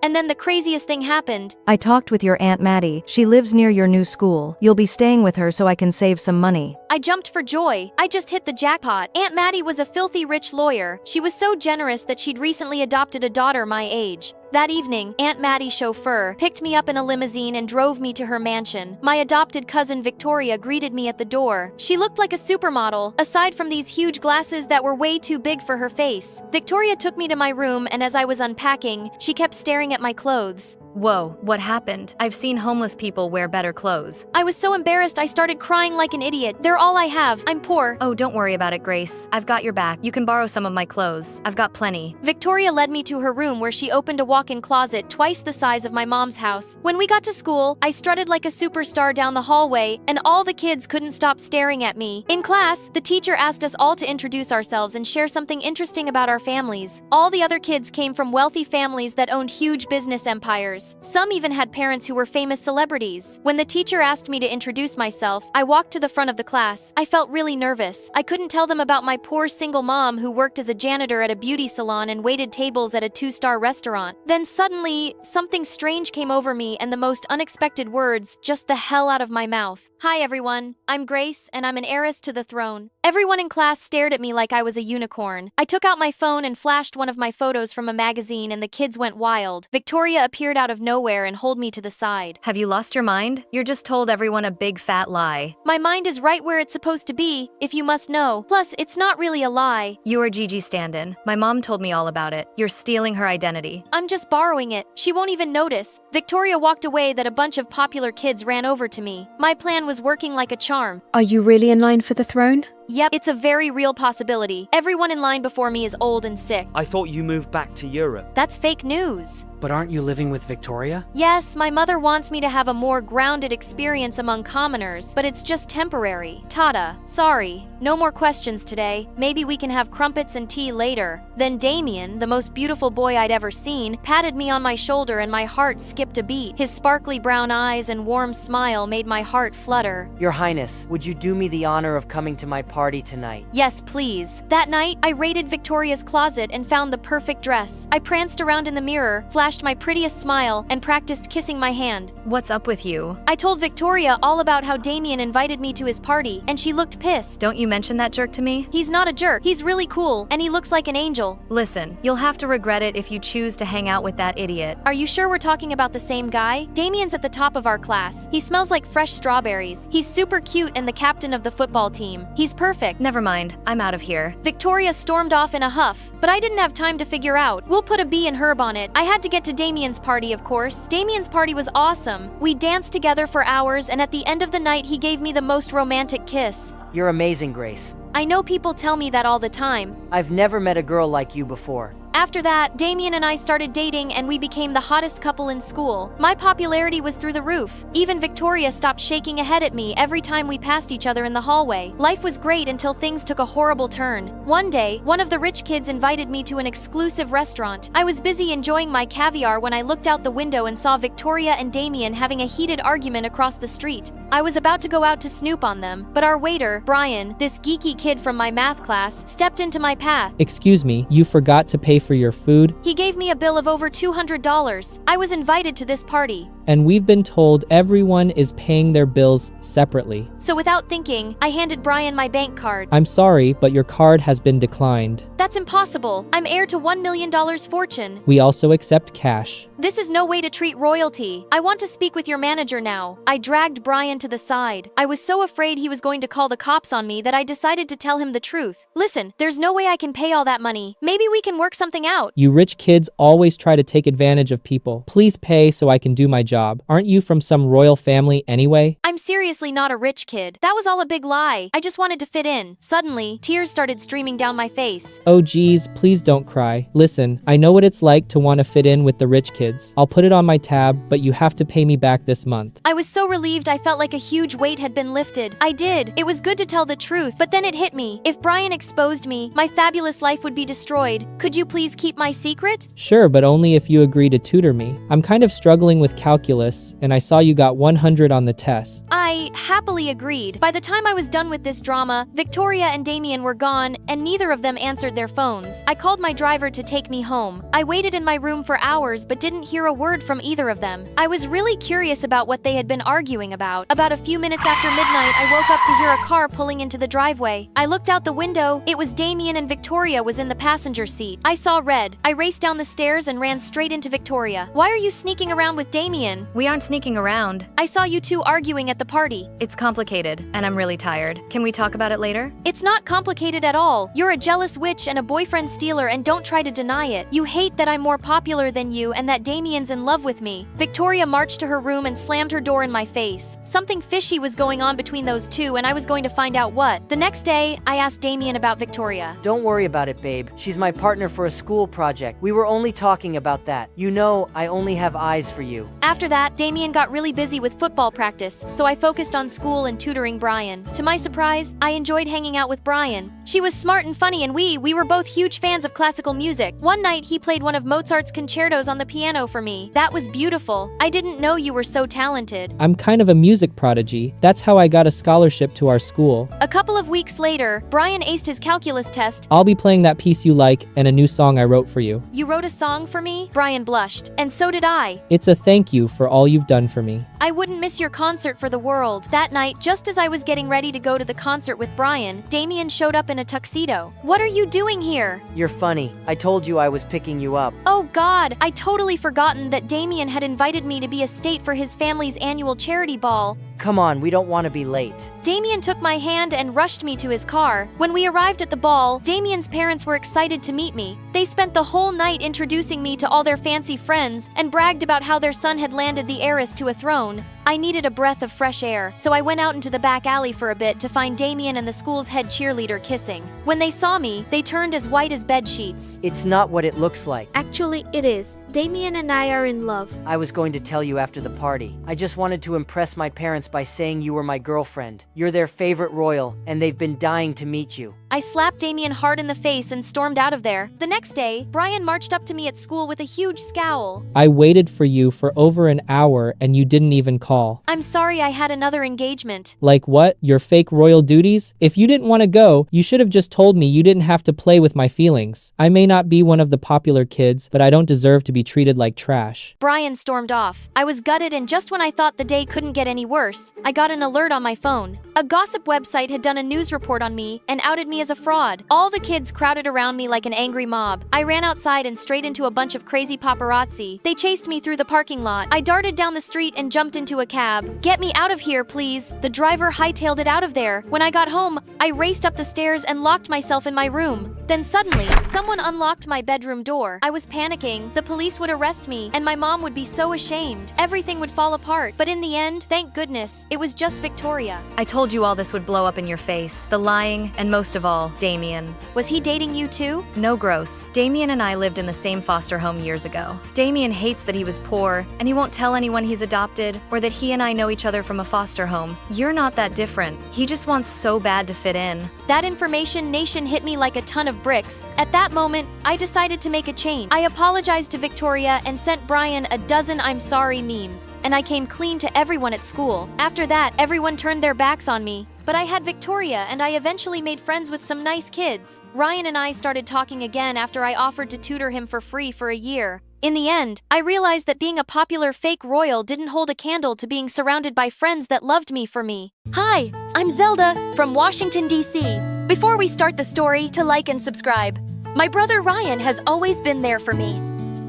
And then the craziest thing happened. I talked with your Aunt Maddie. She lives near your new school. You'll be staying with her so I can save some money. I jumped for joy. I just hit the jackpot. Aunt Maddie was a filthy rich lawyer. She was so generous that she'd recently adopted a daughter my age. That evening, Aunt Maddie's chauffeur picked me up in a limousine and drove me to her mansion. My adopted cousin Victoria greeted me at the door. She looked like a supermodel, aside from these huge glasses that were way too big for her face. Victoria took me to my room, and as I was unpacking, she kept staring at my clothes. Whoa, what happened? I've seen homeless people wear better clothes. I was so embarrassed I started crying like an idiot. They're all I have. I'm poor. Oh, don't worry about it, Grace. I've got your back. You can borrow some of my clothes. I've got plenty. Victoria led me to her room where she opened a walk-in closet twice the size of my mom's house. When we got to school, I strutted like a superstar down the hallway, and all the kids couldn't stop staring at me. In class, the teacher asked us all to introduce ourselves and share something interesting about our families. All the other kids came from wealthy families that owned huge business empires. Some even had parents who were famous celebrities. When the teacher asked me to introduce myself, I walked to the front of the class. I felt really nervous. I couldn't tell them about my poor single mom who worked as a janitor at a beauty salon and waited tables at a 2-star restaurant. Then suddenly, something strange came over me and the most unexpected words just the hell out of my mouth. Hi everyone, I'm Grace and I'm an heiress to the throne. Everyone in class stared at me like I was a unicorn. I took out my phone and flashed one of my photos from a magazine and the kids went wild. Victoria appeared out of nowhere and pulled me to the side. Have you lost your mind? You're just told everyone a big fat lie. My mind is right where it's supposed to be, if you must know. Plus, it's not really a lie. You are Gigi stand-in. My mom told me all about it. You're stealing her identity. I'm just borrowing it. She won't even notice. Victoria walked away that a bunch of popular kids ran over to me. My plan was working like a charm. Are you really in line for the throne? Yep, it's a very real possibility. Everyone in line before me is old and sick. I thought you moved back to Europe. That's fake news. But aren't you living with Victoria? Yes, my mother wants me to have a more grounded experience among commoners, but it's just temporary. Tata, sorry. No more questions today. Maybe we can have crumpets and tea later. Then Damien, the most beautiful boy I'd ever seen, patted me on my shoulder and my heart skipped a beat. His sparkly brown eyes and warm smile made my heart flutter. Your Highness, would you do me the honor of coming to my party tonight? Yes, please. That night, I raided Victoria's closet and found the perfect dress. I pranced around in the mirror, flashed my prettiest smile, and practiced kissing my hand. What's up with you? I told Victoria all about how Damien invited me to his party, and she looked pissed. Don't you mention that jerk to me? He's not a jerk. He's really cool, and he looks like an angel. Listen, you'll have to regret it if you choose to hang out with that idiot. Are you sure we're talking about the same guy? Damien's at the top of our class. He smells like fresh strawberries. He's super cute and the captain of the football team. He's perfect. Never mind. I'm out of here. Victoria stormed off in a huff, but I didn't have time to figure out. We'll put a bee in herb on it. I had to get to Damien's party, of course. Damien's party was awesome. We danced together for hours, and at the end of the night, he gave me the most romantic kiss. You're amazing, Grace. I know people tell me that all the time. I've never met a girl like you before. After that, Damien and I started dating and we became the hottest couple in school. My popularity was through the roof. Even Victoria stopped shaking a head at me every time we passed each other in the hallway. Life was great until things took a horrible turn. One day, one of the rich kids invited me to an exclusive restaurant. I was busy enjoying my caviar when I looked out the window and saw Victoria and Damien having a heated argument across the street. I was about to go out to snoop on them, but our waiter, Brian, this geeky kid from my math class, stepped into my path. Excuse me, you forgot to pay for your food? He gave me a bill of over $200. I was invited to this party. And we've been told everyone is paying their bills separately. So without thinking, I handed Brian my bank card. I'm sorry, but your card has been declined. That's impossible. I'm heir to $1 million fortune. We also accept cash. This is no way to treat royalty. I want to speak with your manager now. I dragged Brian to the side. I was so afraid he was going to call the cops on me that I decided to tell him the truth. Listen, there's no way I can pay all that money. Maybe we can work something out. You rich kids always try to take advantage of people. Please pay so I can do my job. Aren't you from some royal family anyway? I'm seriously not a rich kid. That was all a big lie. I just wanted to fit in. Suddenly, tears started streaming down my face. Oh geez, please don't cry. Listen, I know what it's like to want to fit in with the rich kids. I'll put it on my tab, but you have to pay me back this month. I was so relieved I felt like a huge weight had been lifted. I did. It was good to tell the truth, but then it hit me. If Brian exposed me, my fabulous life would be destroyed. Could you please keep my secret? Sure, but only if you agree to tutor me. I'm kind of struggling with calculus, and I saw you got 100 on the test. I happily agreed. By the time I was done with this drama, Victoria and Damien were gone, and neither of them answered their phones. I called my driver to take me home. I waited in my room for hours but didn't hear a word from either of them. I was really curious about what they had been arguing about. About a few minutes after midnight, I woke up to hear a car pulling into the driveway. I looked out the window. It was Damien and Victoria was in the passenger seat. I saw red. I raced down the stairs and ran straight into Victoria. Why are you sneaking around with Damien? We aren't sneaking around. I saw you two arguing at the party. It's complicated, and I'm really tired. Can we talk about it later? It's not complicated at all. You're a jealous witch and a boyfriend stealer, and don't try to deny it. You hate that I'm more popular than you and that Damien's in love with me. Victoria marched to her room and slammed her door in my face. Something fishy was going on between those two, and I was going to find out what. The next day, I asked Damien about Victoria. Don't worry about it, babe. She's my partner for a school project. We were only talking about that. You know, I only have eyes for you. After that, Damien got really busy with football practice, so I focused on school and tutoring Brian. To my surprise, I enjoyed hanging out with Brian. She was smart and funny, and we were both huge fans of classical music. One night, he played one of Mozart's concertos on the piano for me. That was beautiful. I didn't know you were so talented. I'm kind of a music prodigy. That's how I got a scholarship to our school. A couple of weeks later, Brian aced his calculus test. I'll be playing that piece you like and a new song I wrote for you. You wrote a song for me? Brian blushed, and so did I. It's a thank you for all you've done for me. I wouldn't miss your concert for the world. That night, just as I was getting ready to go to the concert with Brian, Damien showed up in a tuxedo. What are you doing here? You're funny. I told you I was picking you up. Oh God, I totally forgotten that Damien had invited me to be a state for his family's annual charity ball. Come on, we don't want to be late. Damien took my hand and rushed me to his car. When we arrived at the ball, Damien's parents were excited to meet me. They spent the whole night introducing me to all their fancy friends and bragged about how their son had landed the heiress to a throne. I needed a breath of fresh air, so I went out into the back alley for a bit to find Damien and the school's head cheerleader kissing. When they saw me, they turned as white as bed sheets. It's not what it looks like. Actually, it is. Damien and I are in love. I was going to tell you after the party. I just wanted to impress my parents by saying you were my girlfriend. You're their favorite royal, and they've been dying to meet you. I slapped Damien hard in the face and stormed out of there. The next day, Brian marched up to me at school with a huge scowl. I waited for you for over an hour and you didn't even call. I'm sorry I had another engagement. Like what? Your fake royal duties? If you didn't want to go, you should have just told me you didn't have to play with my feelings. I may not be one of the popular kids, but I don't deserve to be treated like trash. Brian stormed off. I was gutted, and just when I thought the day couldn't get any worse, I got an alert on my phone. A gossip website had done a news report on me and outed me as a fraud. All the kids crowded around me like an angry mob. I ran outside and straight into a bunch of crazy paparazzi. They chased me through the parking lot. I darted down the street and jumped into a cab. Get me out of here, please. The driver hightailed it out of there. When I got home, I raced up the stairs and locked myself in my room. Then suddenly, someone unlocked my bedroom door. I was panicking. The police police would arrest me, and my mom would be so ashamed. Everything would fall apart. But in the end, thank goodness, it was just Victoria. I told you all this would blow up in your face. The lying, and most of all, Damien. Was he dating you too? No, gross. Damien and I lived in the same foster home years ago. Damien hates that he was poor, and he won't tell anyone he's adopted, or that he and I know each other from a foster home. You're not that different. He just wants so bad to fit in. That information nation hit me like a ton of bricks. At that moment, I decided to make a change. I apologized to Victoria and sent Brian a dozen I'm sorry memes. And I came clean to everyone at school. After that, everyone turned their backs on me. But I had Victoria, and I eventually made friends with some nice kids. Ryan and I started talking again after I offered to tutor him for free for a year. In the end, I realized that being a popular fake royal didn't hold a candle to being surrounded by friends that loved me for me. Hi, I'm Zelda from Washington, D.C. Before we start the story, to like and subscribe. My brother Ryan has always been there for me.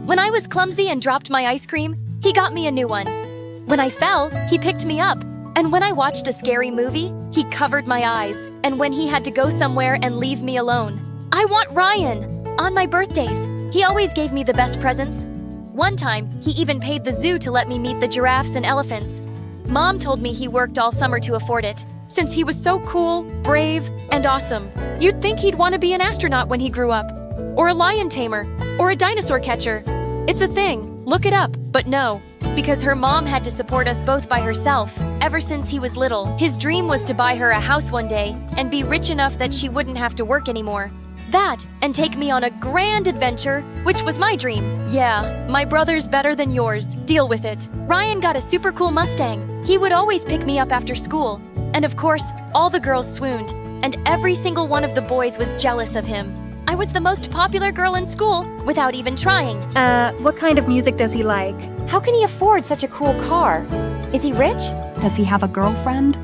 When I was clumsy and dropped my ice cream, he got me a new one. When I fell, he picked me up. And when I watched a scary movie, he covered my eyes. And when he had to go somewhere and leave me alone. I want Ryan! On my birthdays, he always gave me the best presents. One time, he even paid the zoo to let me meet the giraffes and elephants. Mom told me he worked all summer to afford it, since he was so cool, brave, and awesome. You'd think he'd want to be an astronaut when he grew up, or a lion tamer, or a dinosaur catcher. It's a thing, look it up, but no, because her mom had to support us both by herself. Ever since he was little, his dream was to buy her a house one day and be rich enough that she wouldn't have to work anymore. That, and take me on a grand adventure, which was my dream. Yeah, my brother's better than yours. Deal with it. Ryan got a super cool Mustang. He would always pick me up after school. And of course, all the girls swooned, and every single one of the boys was jealous of him. I was the most popular girl in school, without even trying. What kind of music does he like? How can he afford such a cool car? Is he rich? Does he have a girlfriend?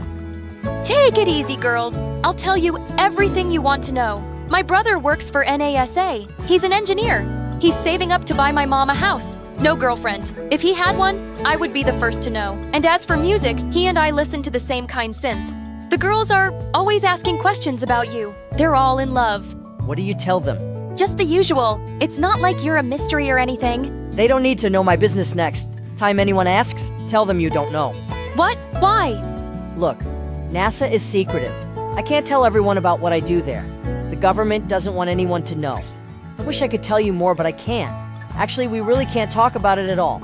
Take it easy, girls. I'll tell you everything you want to know. My brother works for NASA. He's an engineer. He's saving up to buy my mom a house. No girlfriend. If he had one, I would be the first to know. And as for music, he and I listen to the same kind synth. The girls are always asking questions about you. They're all in love. What do you tell them? Just the usual. It's not like you're a mystery or anything. They don't need to know my business next. Time anyone asks, tell them you don't know. What? Why? Look, NASA is secretive. I can't tell everyone about what I do there. The government doesn't want anyone to know. I wish I could tell you more, but I can't. Actually, we really can't talk about it at all.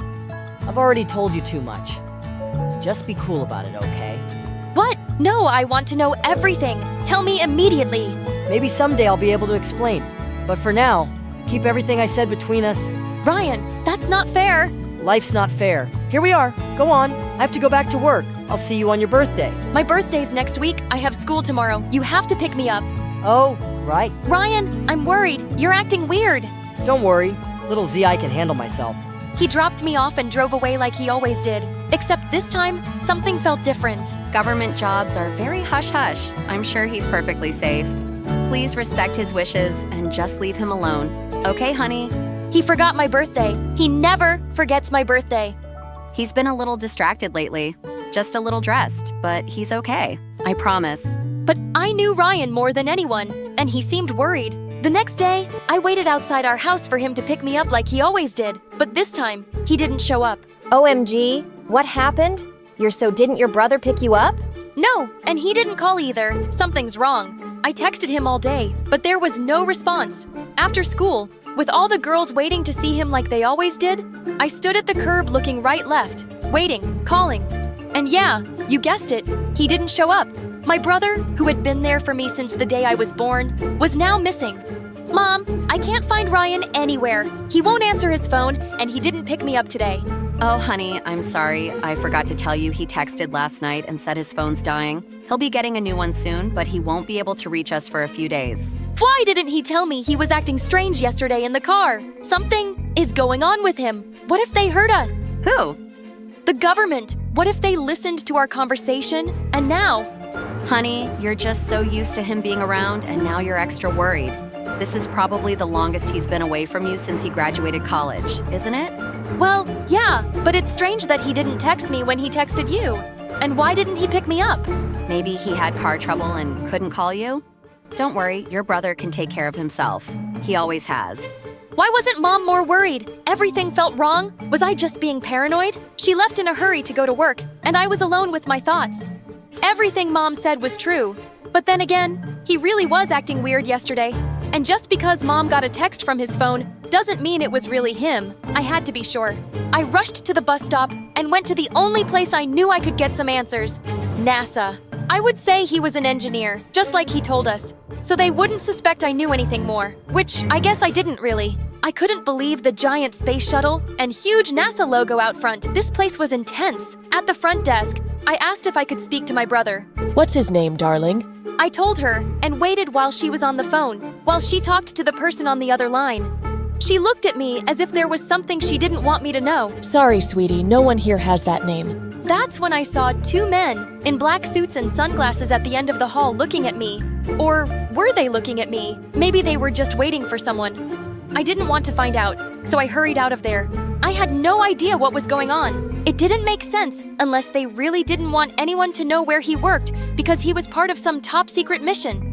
I've already told you too much. Just be cool about it, okay? What? No, I want to know everything. Tell me immediately. Maybe someday I'll be able to explain. But for now, keep everything I said between us. Ryan, that's not fair. Life's not fair. Here we are. Go on. I have to go back to work. I'll see you on your birthday. My birthday's next week. I have school tomorrow. You have to pick me up. Oh, right. Ryan, I'm worried. You're acting weird. Don't worry. Little Z, I can handle myself. He dropped me off and drove away like he always did. Except this time, something felt different. Government jobs are very hush-hush. I'm sure he's perfectly safe. Please respect his wishes and just leave him alone. Okay, honey? He forgot my birthday. He never forgets my birthday. He's been a little distracted lately. Just a little dressed, but he's okay. I promise. But I knew Ryan more than anyone, and he seemed worried. The next day, I waited outside our house for him to pick me up like he always did. But this time, he didn't show up. OMG, what happened? Didn't your brother pick you up? No, and he didn't call either. Something's wrong. I texted him all day, but there was no response. After school, with all the girls waiting to see him like they always did, I stood at the curb looking right-left, waiting, calling. And yeah, you guessed it, he didn't show up. My brother, who had been there for me since the day I was born, was now missing. Mom, I can't find Ryan anywhere. He won't answer his phone, and he didn't pick me up today. Oh, honey, I'm sorry. I forgot to tell you he texted last night and said his phone's dying. He'll be getting a new one soon, but he won't be able to reach us for a few days. Why didn't he tell me he was acting strange yesterday in the car? Something is going on with him. What if they heard us? Who? The government. What if they listened to our conversation? And now... Honey, you're just so used to him being around, and now you're extra worried. This is probably the longest he's been away from you since he graduated college, isn't it? Well, yeah, but it's strange that he didn't text me when he texted you. And why didn't he pick me up? Maybe he had car trouble and couldn't call you? Don't worry, your brother can take care of himself. He always has. Why wasn't Mom more worried? Everything felt wrong? Was I just being paranoid? She left in a hurry to go to work, and I was alone with my thoughts. Everything Mom said was true. But then again, he really was acting weird yesterday. And just because Mom got a text from his phone doesn't mean it was really him. I had to be sure. I rushed to the bus stop and went to the only place I knew I could get some answers. NASA. I would say he was an engineer, just like he told us, so they wouldn't suspect I knew anything more, which I guess I didn't really. I couldn't believe the giant space shuttle and huge NASA logo out front. This place was intense. At the front desk, I asked if I could speak to my brother. What's his name, darling? I told her and waited while she was on the phone, while she talked to the person on the other line. She looked at me as if there was something she didn't want me to know. Sorry, sweetie, no one here has that name. That's when I saw two men in black suits and sunglasses at the end of the hall looking at me. Or were they looking at me? Maybe they were just waiting for someone. I didn't want to find out, so I hurried out of there. I had no idea what was going on. It didn't make sense unless they really didn't want anyone to know where he worked because he was part of some top-secret mission.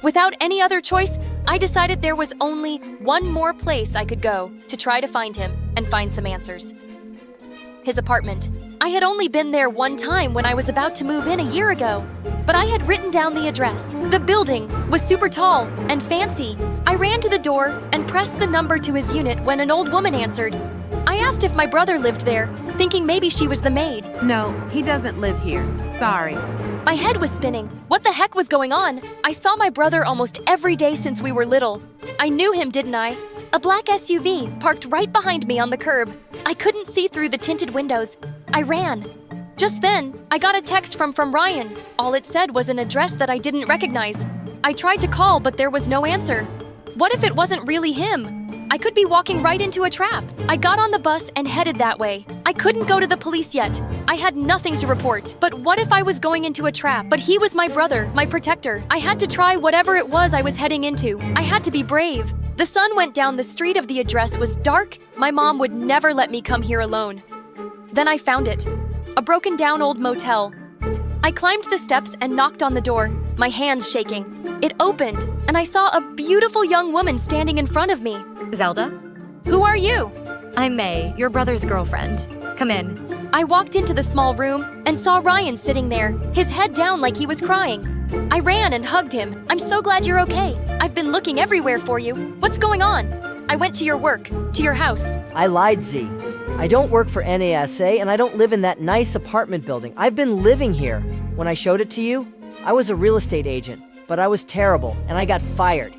Without any other choice, I decided there was only one more place I could go to try to find him and find some answers. His apartment. I had only been there one time when I was about to move in a year ago, but I had written down the address. The building was super tall and fancy. I ran to the door and pressed the number to his unit when an old woman answered. I asked if my brother lived there, thinking maybe she was the maid. No, he doesn't live here. Sorry. My head was spinning. What the heck was going on? I saw my brother almost every day since we were little. I knew him, didn't I? A black SUV parked right behind me on the curb. I couldn't see through the tinted windows. I ran. Just then, I got a text from Ryan. All it said was an address that I didn't recognize. I tried to call, but there was no answer. What if it wasn't really him? I could be walking right into a trap. I got on the bus and headed that way. I couldn't go to the police yet. I had nothing to report. But what if I was going into a trap? But he was my brother, my protector. I had to try whatever it was I was heading into. I had to be brave. The sun went down. The street of the address was dark. My mom would never let me come here alone. Then I found it. A broken down old motel. I climbed the steps and knocked on the door, my hands shaking. It opened, and I saw a beautiful young woman standing in front of me. Zelda? Who are you? I'm May, your brother's girlfriend. Come in. I walked into the small room and saw Ryan sitting there, his head down like he was crying. I ran and hugged him. I'm so glad you're okay. I've been looking everywhere for you. What's going on? I went to your work, to your house. I lied, Z. I don't work for NASA and I don't live in that nice apartment building. I've been living here. When I showed it to you, I was a real estate agent, but I was terrible and I got fired.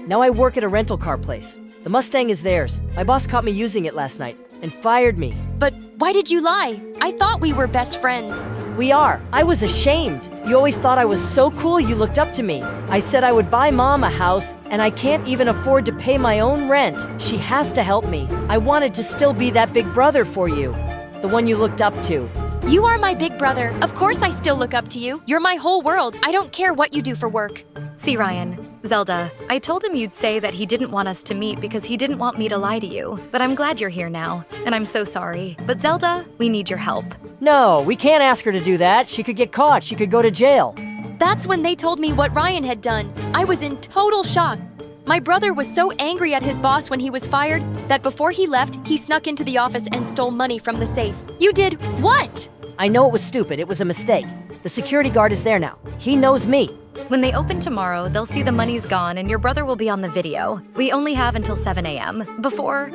Now I work at a rental car place. The Mustang is theirs. My boss caught me using it last night and fired me. But why did you lie? I thought we were best friends. We are. I was ashamed. You always thought I was so cool you looked up to me. I said I would buy Mom a house, and I can't even afford to pay my own rent. She has to help me. I wanted to still be that big brother for you. The one you looked up to. You are my big brother. Of course I still look up to you. You're my whole world. I don't care what you do for work. See, Ryan. Zelda, I told him you'd say that he didn't want us to meet because he didn't want me to lie to you. But I'm glad you're here now, and I'm so sorry. But Zelda, we need your help. No, we can't ask her to do that. She could get caught. She could go to jail. That's when they told me what Ryan had done. I was in total shock. My brother was so angry at his boss when he was fired that before he left, he snuck into the office and stole money from the safe. You did what? I know it was stupid. It was a mistake. The security guard is there now. He knows me. When they open tomorrow, they'll see the money's gone and your brother will be on the video. We only have until 7 a.m. Before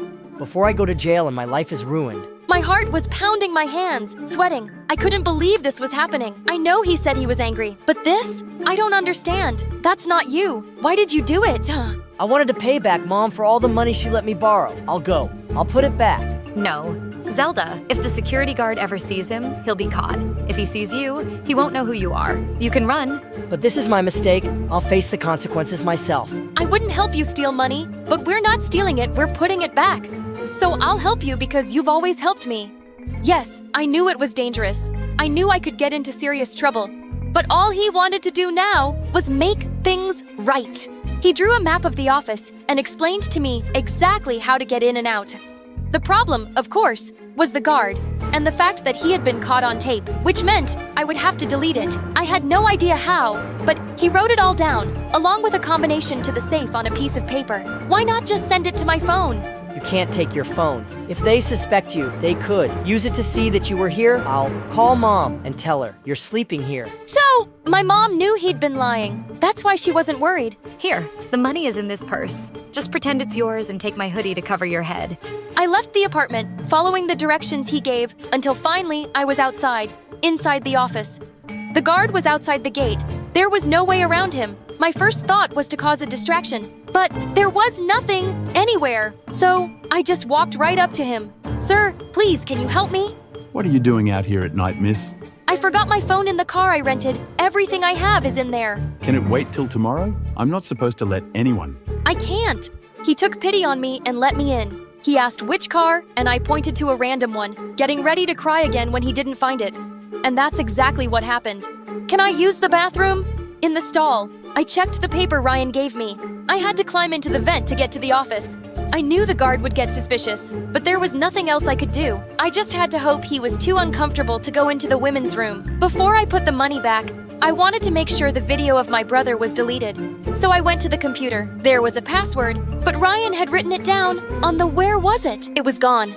I go to jail and my life is ruined. My heart was pounding my hands, sweating. I couldn't believe this was happening. I know he said he was angry, but this? I don't understand. That's not you. Why did you do it? I wanted to pay back Mom for all the money she let me borrow. I'll go. I'll put it back. No. Zelda, if the security guard ever sees him, he'll be caught. If he sees you, he won't know who you are. You can run. But this is my mistake. I'll face the consequences myself. I wouldn't help you steal money, but we're not stealing it, we're putting it back. So I'll help you because you've always helped me. Yes, I knew it was dangerous. I knew I could get into serious trouble. But all he wanted to do now was make things right. He drew a map of the office and explained to me exactly how to get in and out. The problem, of course, was the guard, and the fact that he had been caught on tape, which meant I would have to delete it. I had no idea how, but he wrote it all down, along with a combination to the safe on a piece of paper. Why not just send it to my phone? You can't take your phone. If they suspect you, they could. Use it to see that you were here. I'll call Mom and tell her you're sleeping here. So, my mom knew he'd been lying. That's why she wasn't worried. Here, the money is in this purse. Just pretend it's yours and take my hoodie to cover your head. I left the apartment, following the directions he gave, until finally I was outside, inside the office. The guard was outside the gate. There was no way around him. My first thought was to cause a distraction, but there was nothing anywhere. So I just walked right up to him. Sir, please, can you help me? What are you doing out here at night, miss? I forgot my phone in the car I rented. Everything I have is in there. Can it wait till tomorrow? I'm not supposed to let anyone. I can't. He took pity on me and let me in. He asked which car, and I pointed to a random one, getting ready to cry again when he didn't find it. And that's exactly what happened. Can I use the bathroom? In the stall. I checked the paper Ryan gave me. I had to climb into the vent to get to the office. I knew the guard would get suspicious, but there was nothing else I could do. I just had to hope he was too uncomfortable to go into the women's room. Before I put the money back, I wanted to make sure the video of my brother was deleted. So I went to the computer. There was a password, but Ryan had written it down on the where was it? It was gone.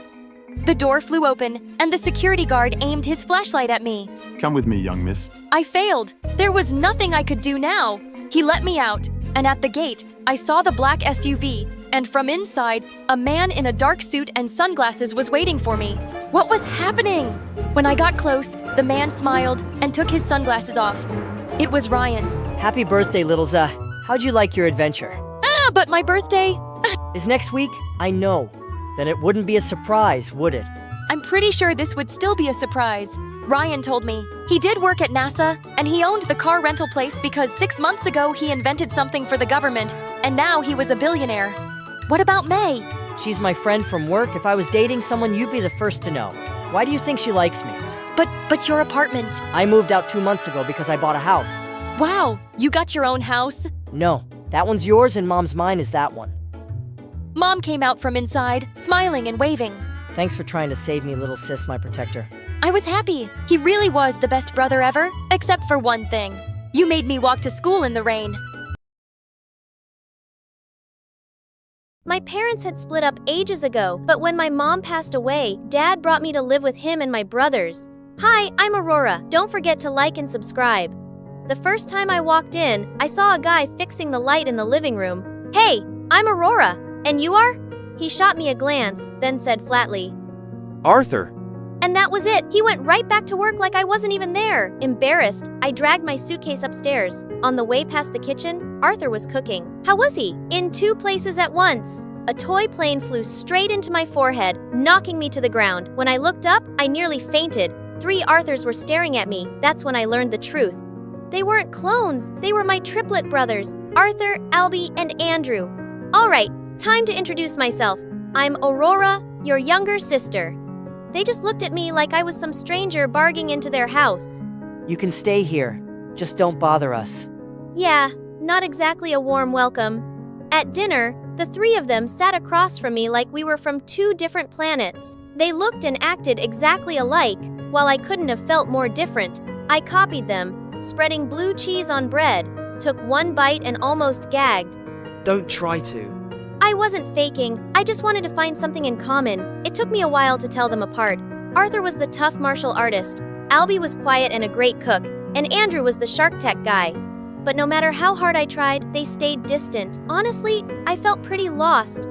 The door flew open, and the security guard aimed his flashlight at me. Come with me, young miss. I failed. There was nothing I could do now. He let me out, and at the gate, I saw the black SUV, and from inside, a man in a dark suit and sunglasses was waiting for me. What was happening? When I got close, the man smiled and took his sunglasses off. It was Ryan. Happy birthday, little Za. How'd you like your adventure? But my birthday is next week? I know. Then it wouldn't be a surprise, would it? I'm pretty sure this would still be a surprise. Ryan told me. He did work at NASA, and he owned the car rental place because 6 months ago he invented something for the government, and now he was a billionaire. What about May? She's my friend from work. If I was dating someone, you'd be the first to know. Why do you think she likes me? But your apartment. I moved out 2 months ago because I bought a house. Wow, you got your own house? No, that one's yours and Mom's mine is that one. Mom came out from inside, smiling and waving. Thanks for trying to save me, little sis, my protector. I was happy. He really was the best brother ever, except for one thing. You made me walk to school in the rain. My parents had split up ages ago, but when my mom passed away, Dad brought me to live with him and my brothers. Hi, I'm Aurora. Don't forget to like and subscribe. The first time I walked in, I saw a guy fixing the light in the living room. Hey, I'm Aurora. And you are? He shot me a glance, then said flatly, Arthur. And that was it. He went right back to work like I wasn't even there. Embarrassed, I dragged my suitcase upstairs. On the way past the kitchen, Arthur was cooking. How was he? In 2 places at once. A toy plane flew straight into my forehead, knocking me to the ground. When I looked up, I nearly fainted. 3 Arthurs were staring at me. That's when I learned the truth. They weren't clones. They were my triplet brothers, Arthur, Albie, and Andrew. All right, time to introduce myself. I'm Aurora, your younger sister. They just looked at me like I was some stranger barging into their house. You can stay here. Just don't bother us. Yeah, not exactly a warm welcome. At dinner, the 3 of them sat across from me like we were from 2 different planets. They looked and acted exactly alike. While I couldn't have felt more different, I copied them, spreading blue cheese on bread, took 1 bite and almost gagged. Don't try to. I wasn't faking, I just wanted to find something in common. It took me a while to tell them apart. Arthur was the tough martial artist, Albie was quiet and a great cook, and Andrew was the Shark Tech guy. But no matter how hard I tried, they stayed distant. Honestly, I felt pretty lost.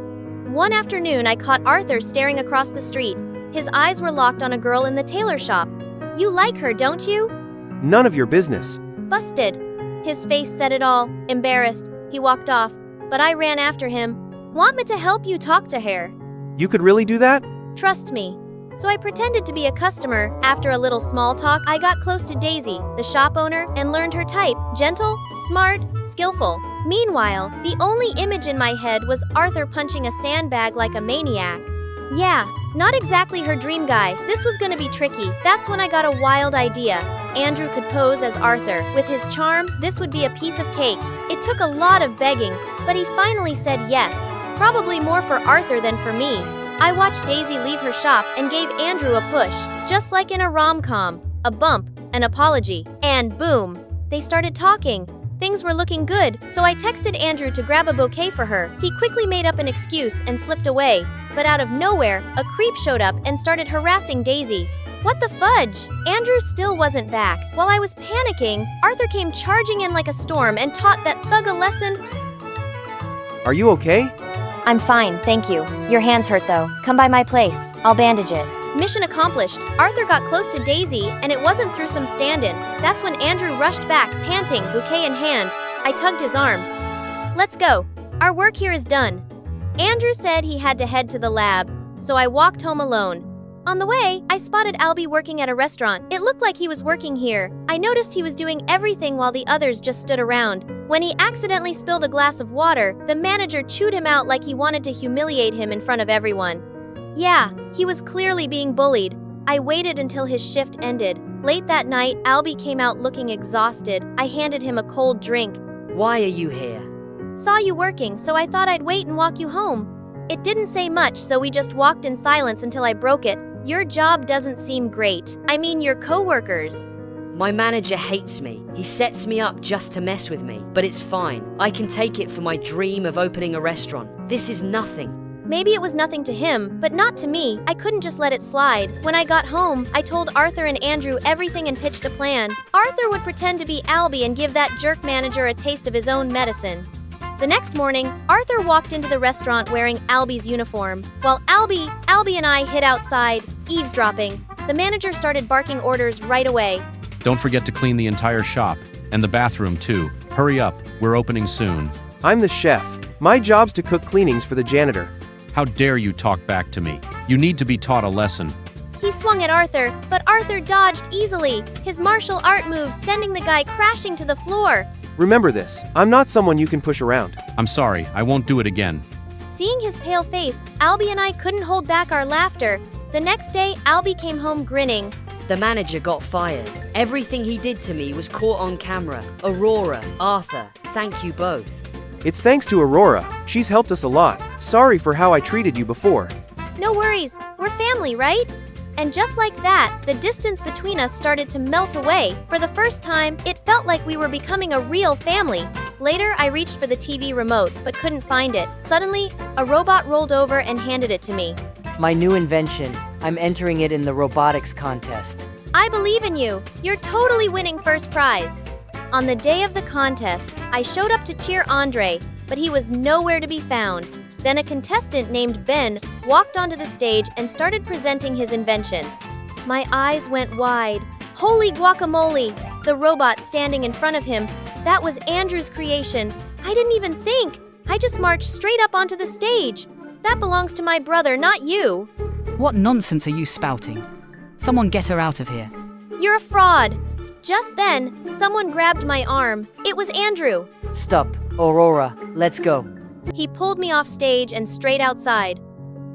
One afternoon, I caught Arthur staring across the street. His eyes were locked on a girl in the tailor shop. You like her, don't you? None of your business. Busted. His face said it all. Embarrassed, he walked off, but I ran after him. Want me to help you talk to her? You could really do that? Trust me. So I pretended to be a customer. After a little small talk, I got close to Daisy, the shop owner, and learned her type. Gentle, smart, skillful. Meanwhile, the only image in my head was Arthur punching a sandbag like a maniac. Yeah, not exactly her dream guy. This was gonna be tricky. That's when I got a wild idea. Andrew could pose as Arthur. With his charm, this would be a piece of cake. It took a lot of begging, but he finally said yes. Probably more for Arthur than for me. I watched Daisy leave her shop and gave Andrew a push, just like in a rom-com. A bump, an apology, and boom, they started talking. Things were looking good, so I texted Andrew to grab a bouquet for her. He quickly made up an excuse and slipped away. But out of nowhere, a creep showed up and started harassing Daisy. What the fudge? Andrew still wasn't back. While I was panicking, Arthur came charging in like a storm and taught that thug a lesson. Are you okay? I'm fine, thank you. Your hand's hurt though. Come by my place. I'll bandage it. Mission accomplished. Arthur got close to Daisy, and it wasn't through some stand-in. That's when Andrew rushed back, panting, bouquet in hand. I tugged his arm. Let's go. Our work here is done. Andrew said he had to head to the lab, so I walked home alone. On the way, I spotted Albie working at a restaurant. It looked like he was working here. I noticed he was doing everything while the others just stood around. When he accidentally spilled a glass of water, the manager chewed him out like he wanted to humiliate him in front of everyone. Yeah, he was clearly being bullied. I waited until his shift ended. Late that night, Albie came out looking exhausted. I handed him a cold drink. Why are you here? Saw you working, so I thought I'd wait and walk you home. It didn't say much, so we just walked in silence until I broke it. Your job doesn't seem great. I mean, your coworkers. My manager hates me. He sets me up just to mess with me. But it's fine. I can take it for my dream of opening a restaurant. This is nothing. Maybe it was nothing to him, but not to me. I couldn't just let it slide. When I got home, I told Arthur and Andrew everything and pitched a plan. Arthur would pretend to be Albie and give that jerk manager a taste of his own medicine. The next morning, Arthur walked into the restaurant wearing Albie's uniform. While Albie and I hid outside, eavesdropping. The manager started barking orders right away. Don't forget to clean the entire shop, and the bathroom too. Hurry up, we're opening soon. I'm the chef. My job's to cook cleanings for the janitor. How dare you talk back to me? You need to be taught a lesson. He swung at Arthur, but Arthur dodged easily, his martial art moves sending the guy crashing to the floor. Remember this, I'm not someone you can push around. I'm sorry, I won't do it again. Seeing his pale face, Albie and I couldn't hold back our laughter. The next day, Albie came home grinning. The manager got fired. Everything he did to me was caught on camera. Aurora, Arthur, thank you both. It's thanks to Aurora. She's helped us a lot. Sorry for how I treated you before. No worries, we're family, right? And just like that, the distance between us started to melt away. For the first time, it felt like we were becoming a real family. Later, I reached for the TV remote, but couldn't find it. Suddenly, a robot rolled over and handed it to me. My new invention. I'm entering it in the robotics contest. I believe in you. You're totally winning first prize. On the day of the contest, I showed up to cheer Andre, but he was nowhere to be found. Then a contestant named Ben walked onto the stage and started presenting his invention. My eyes went wide. Holy guacamole! The robot standing in front of him, that was Andrew's creation. I didn't even think. I just marched straight up onto the stage. That belongs to my brother, not you. What nonsense are you spouting? Someone get her out of here. You're a fraud. Just then, someone grabbed my arm. It was Andrew. Stop, Aurora, let's go. He pulled me off stage and straight outside.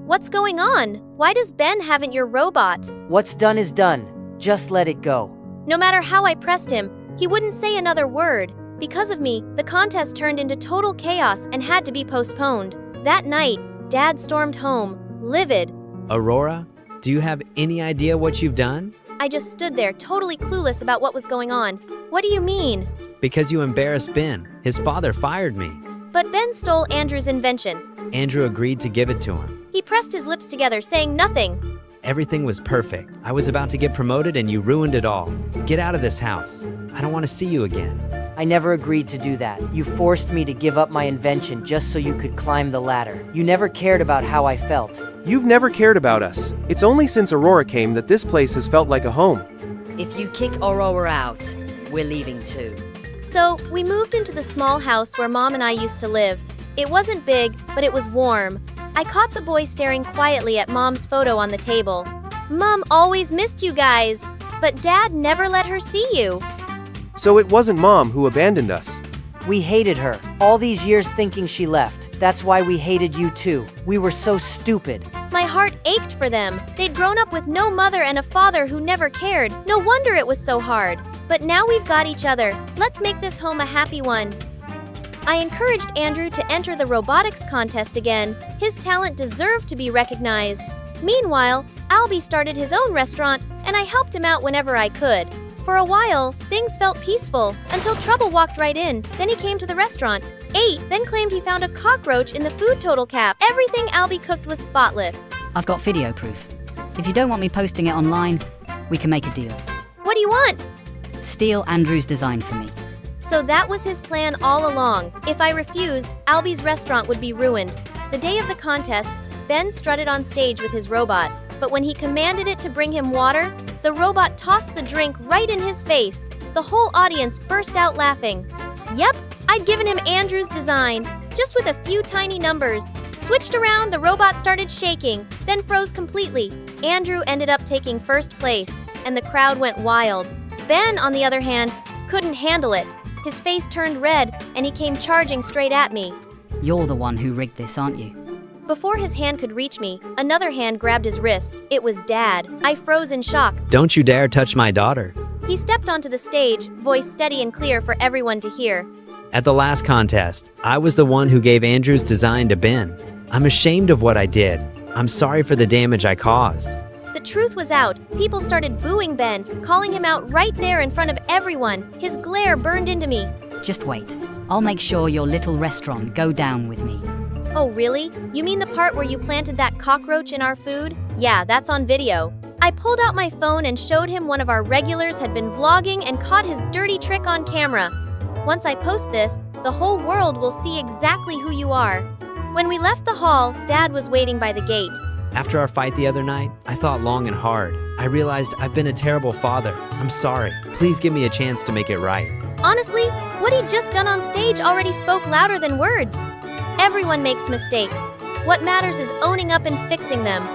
What's going on? Why does Ben haven't your robot? What's done is done. Just let it go. No matter how I pressed him, he wouldn't say another word. Because of me, the contest turned into total chaos and had to be postponed. That night, Dad stormed home, livid. Aurora, do you have any idea what you've done? I just stood there, totally clueless about what was going on. What do you mean? Because you embarrassed Ben. His father fired me. But Ben stole Andrew's invention. Andrew agreed to give it to him. He pressed his lips together, saying nothing. Everything was perfect. I was about to get promoted and you ruined it all. Get out of this house. I don't want to see you again. I never agreed to do that. You forced me to give up my invention just so you could climb the ladder. You never cared about how I felt. You've never cared about us. It's only since Aurora came that this place has felt like a home. If you kick Aurora out, we're leaving too. So, we moved into the small house where Mom and I used to live. It wasn't big, but it was warm. I caught the boy staring quietly at Mom's photo on the table. Mom always missed you guys, but Dad never let her see you. So it wasn't Mom who abandoned us. We hated her, all these years thinking she left. That's why we hated you too. We were so stupid. My heart ached for them. They'd grown up with no mother and a father who never cared. No wonder it was so hard. But now we've got each other. Let's make this home a happy one. I encouraged Andrew to enter the robotics contest again. His talent deserved to be recognized. Meanwhile, Albie started his own restaurant, and I helped him out whenever I could. For a while, things felt peaceful, until trouble walked right in. Then he came to the restaurant, ate, then claimed he found a cockroach in the food total cap. Everything Albie cooked was spotless. I've got video proof. If you don't want me posting it online, we can make a deal. What do you want? Steal Andrew's design for me. So that was his plan all along. If I refused, Albie's restaurant would be ruined. The day of the contest, Ben strutted on stage with his robot, but when he commanded it to bring him water, the robot tossed the drink right in his face. The whole audience burst out laughing. Yep, I'd given him Andrew's design, just with a few tiny numbers. Switched around, the robot started shaking, then froze completely. Andrew ended up taking first place, and the crowd went wild. Ben, on the other hand, couldn't handle it. His face turned red, and he came charging straight at me. You're the one who rigged this, aren't you? Before his hand could reach me, another hand grabbed his wrist. It was Dad. I froze in shock. Don't you dare touch my daughter. He stepped onto the stage, voice steady and clear for everyone to hear. At the last contest, I was the one who gave Andrew's design to Ben. I'm ashamed of what I did. I'm sorry for the damage I caused. The truth was out. People started booing Ben, calling him out right there in front of everyone. His glare burned into me. Just wait. I'll make sure your little restaurant go down with me. Oh, really? You mean the part where you planted that cockroach in our food? Yeah, that's on video. I pulled out my phone and showed him one of our regulars had been vlogging and caught his dirty trick on camera. Once I post this, the whole world will see exactly who you are. When we left the hall, Dad was waiting by the gate. After our fight the other night, I thought long and hard. I realized I've been a terrible father. I'm sorry. Please give me a chance to make it right. Honestly, what he'd just done on stage already spoke louder than words. Everyone makes mistakes. What matters is owning up and fixing them.